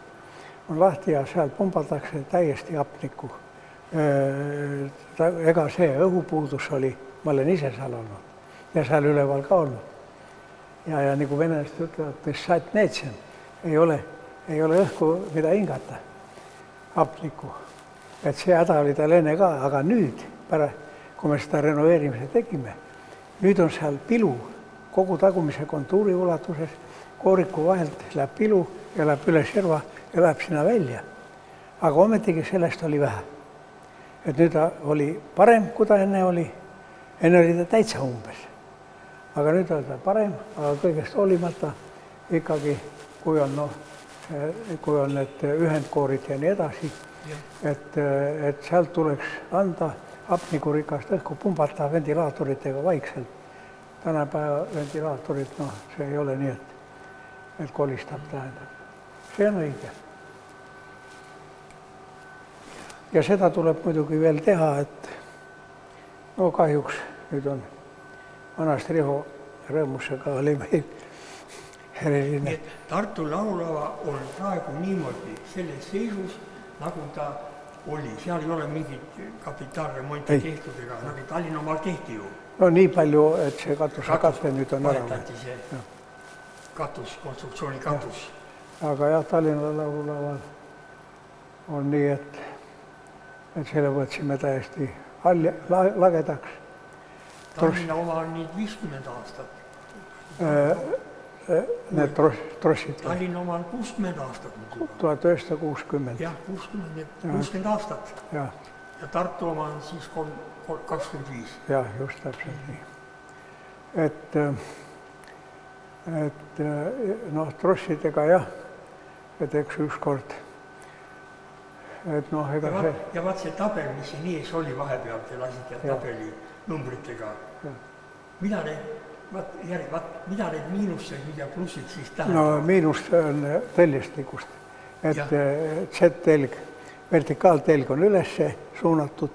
B: on lahti ja seal pumbatakse täiesti hapnikku. Ega see õhupuudus oli, ma olen ise seal olnud ja seal üleval ka olnud. Ja nagu venelased ütlevad, ei ole õhku mida hingata, hapnikku. Et see häda oli tal enne ka, aga nüüd, kui me seda renoveerimise tegime, nüüd on seal pilu kogu tagumise kontuuri ulatuses, kooriku vahelt läheb pilu ja läheb üle serva ja läheb sinna välja. Aga ometigi sellest oli vähe. Et nüüd oli parem, kui ta enne oli. Enne oli ta täitsa umbes. Aga nüüd on ta parem, aga kõigest hoolimata ikkagi, kui on need ühendkoorid ja nii edasi, et sealt tuleks anda hapnikurikast õhku pumbata ventilaatoritega vaikselt tänapäeva ventilaatorid, noh, see ei ole nii, et kolistab, tähendab. See on õige. Ja seda tuleb muidugi veel teha, et no kahjuks nüüd on vanast Riho Rõõmusega oli meil eriline.
C: Tartu laulava on praegu niimoodi selles seisus, nagu ta oli. Seal ei ole mingit kapitaalremonti tehtud ega nagu Tallinna omal tehti ju.
B: No nii palju, et see katuse nüüd on ära.
C: Vahetati see katus, konstruktsiooni katus.
B: Aga jah, Tallinna laulaval on nii, et selle võtsime täiesti lagedaks.
C: Tallinna oma on nüüd 50 aastat.
B: Need trossid.
C: Tallinna oma on 60 aastat.
B: 1960.
C: Jah, 60 aastat. Ja Tartu oma on siis 25.
B: Jah, just täpselt nii. Et noh, trossidega jah, et eks ükskord, et noh, ega see...
C: Ja vaat see tabel, mis siin ees oli vahepeal, te lasite tabeli numbritega. Mida need miinused, mida plussid siis tähendab?
B: No miinus on teljestikust, et Z-telg, vertikaaltelg on ülesse suunatud,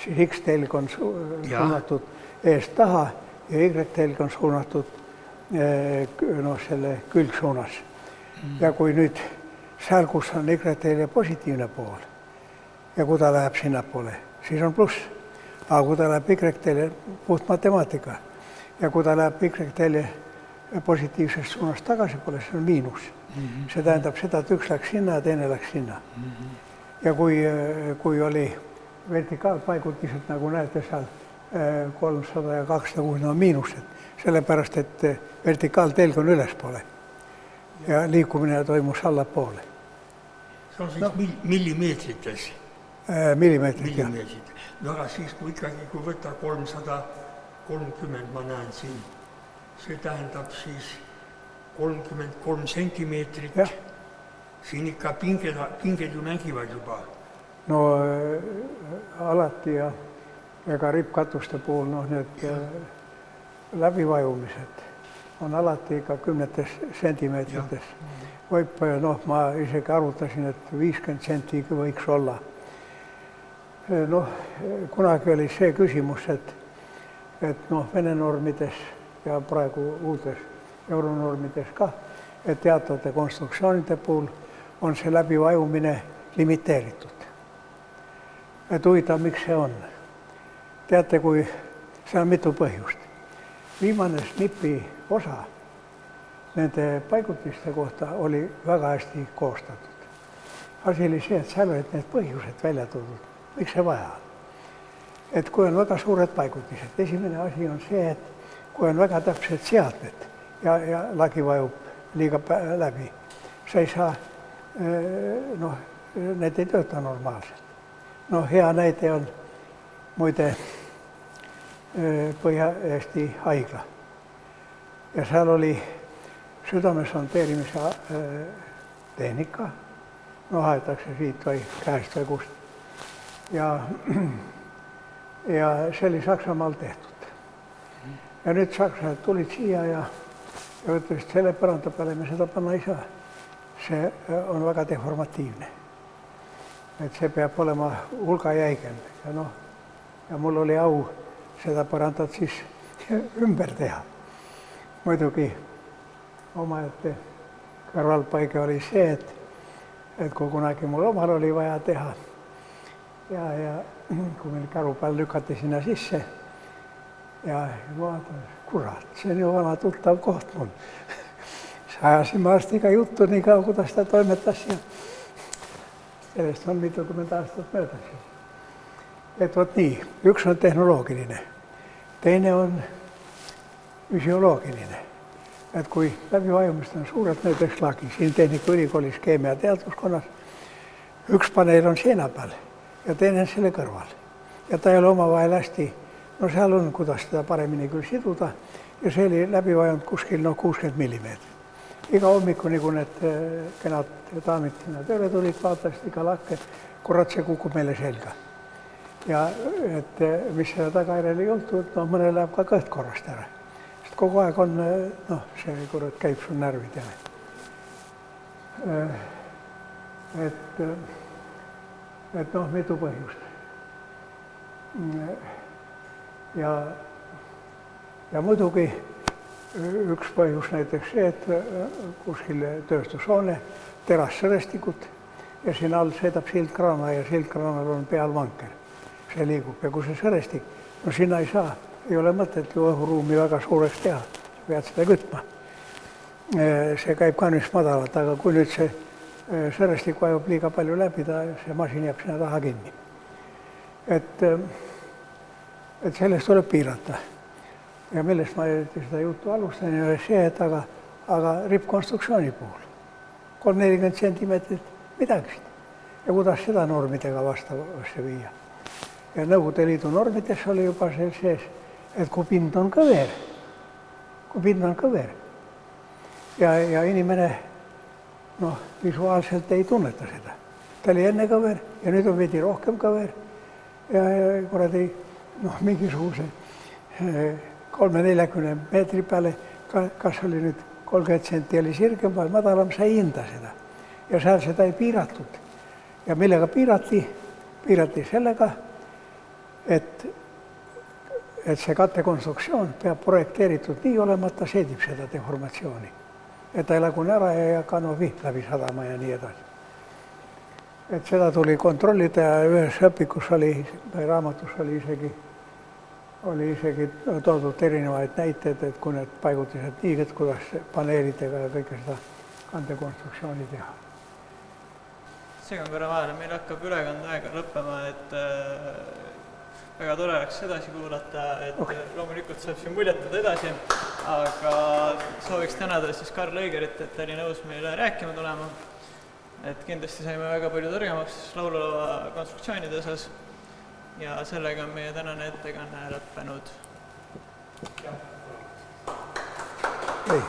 B: siis X-telg on suunatud eest taha ja Y-telg on suunatud selle külgsuunas. Ja kui nüüd seal, kus on Y-telje positiivne pool ja kui ta läheb sinnapoole, siis on pluss. Aga kui ta läheb Y-telje puht matemaatika ja kui ta läheb Y-telje positiivsest suunast tagasi poole, see on miinus. See tähendab seda, et üks läks sinna ja teine läks sinna. Ja kui oli vertikaalpaigutised, nagu näete seal 300 ja 260 on miinused, sellepärast, et vertikaaltelg on ülespoole ja liikumine toimus allapoole.
C: See on siis millimeetrites?
B: Millimeetrit, jah.
C: No aga siis, kui võtta 330, ma näen siin, see tähendab siis 33 sentimeetrit. Siin ikka pinged ju mängivad juba.
B: No alati ja ega rippkatuste puhul need läbivajumised on alati ikka 10 sentimeetrites. Võib, ma isegi arvutasin, et 50 senti võiks olla. Kunagi oli see küsimus, et Vene normides ja praegu uutes euronormides ka, et teatavate konstruktsioonide puhul on see läbivajumine limiteeritud. Et huvitav, miks see on? Teate, kui see on mitu põhjust. Viimane SNIP-i osa nende paigutiste kohta oli väga hästi koostatud. Asi oli see, et seal olid need põhjused välja toodud. Miks see vaja on? Et kui on väga suured paigutised, esimene asi on see, et kui on väga täpsed seadmed ja lagi vajub liiga läbi, sa ei saa, need ei tööta normaalselt. Hea näide on muide Põhja-Eesti haigla. Ja seal oli südame sondeerimise tehnika, haetakse siit või käest või kust. Ja see oli Saksamaal tehtud. Ja nüüd sakslased tulid siia ja ütlesid, selle põranda peale me seda panna ei saa. See on väga deformatiivne. Et see peab olema hulga jäigem. Ja mul oli au seda põrandat siis ümber teha. Muidugi omaette kõrvalpaige oli see, et kui kunagi mul omal oli vaja teha ja kui meil käru peal lükati sinna sisse ja vaatan, kurat, see on ju vana tuttav koht mul. Ajasime arstiga juttu nii kaua, kuidas ta toimetas ja sellest on mitukümmend aastat möödas. Et vot nii, üks on tehnoloogiline, teine on füsioloogiline. Et kui läbivajumist on suurelt näiteks lagi, siin Tehnikaülikoolis keemia teaduskonnas, üks paneel on seina peal ja teine on selle kõrval. Ja ta ei ole omavahel hästi, seal on, kuidas seda paremini küll siduda ja see oli läbivajunud kuskil 60 millimeetrit. Iga hommikuni, kui need kenad daamid sinna tööle tulid, vaatasid iga lakke, kurat, see kukub meile selga. Ja et mis selle tagajärjel ei olnud, mõne läheb ka kõht korrast ära. kogu aeg on, noh, see kurat käib sul närvidele. Et noh, mitu põhjust. Ja muidugi üks põhjus näiteks see, et kuskil tööstushoone terassõrestikut ja siin all sõidab sildkraana ja sildkraanal on peal vanker. See liigub ja kui see sõrestik, no sinna ei saa, ei ole mõtet ju õhuruumi väga suureks teha, pead seda kütma. See käib kaunis madalalt, aga kui nüüd see sõrestik vajub liiga palju läbi, see masin jääb sinna taha kinni. Et sellest tuleb piirata. Ja millest ma seda juttu alustan, ei ole see, et aga rippkonstruktsiooni puhul 3-40 centimeetrit midagist. Ja kuidas seda normidega vastavusse viia? Ja Nõukogude Liidu normides oli juba sees, et kui pind on kõver ja inimene visuaalselt ei tunneta seda. Ta oli enne kõver ja nüüd on veidi rohkem kõver ja kuradi mingisuguse 30-40 meetri peale, kas oli nüüd 30 senti oli sirgem või madalam, sa ei hinda seda. Ja seal seda ei piiratud. Ja millega piirati? Piirati sellega, et see kattekonstruktsioon peab projekteeritud nii olema, et ta seedib seda deformatsiooni. Et ta ei lagune ära ja ei hakka vihm läbi sadama ja nii edasi. Et seda tuli kontrollida ja ühes õpikus või raamatus oli isegi toodud erinevaid näiteid, et kui need paigutised nii, et kuidas paneelidega ja kõike seda kandekonstruktsiooni teha.
A: Segan korra vahele, meil hakkab ülekande aega lõppema, et väga tore oleks edasi kuulata, et loomulikult saab siin muljetada edasi, aga sooviks tänada siis Karl Õigerit, et ta oli nõus meile rääkima tulema. Et kindlasti saime väga palju targemaks laululava konstruktsioonide osas ja sellega on meie tänane ettekanne lõppenud.
B: Ei.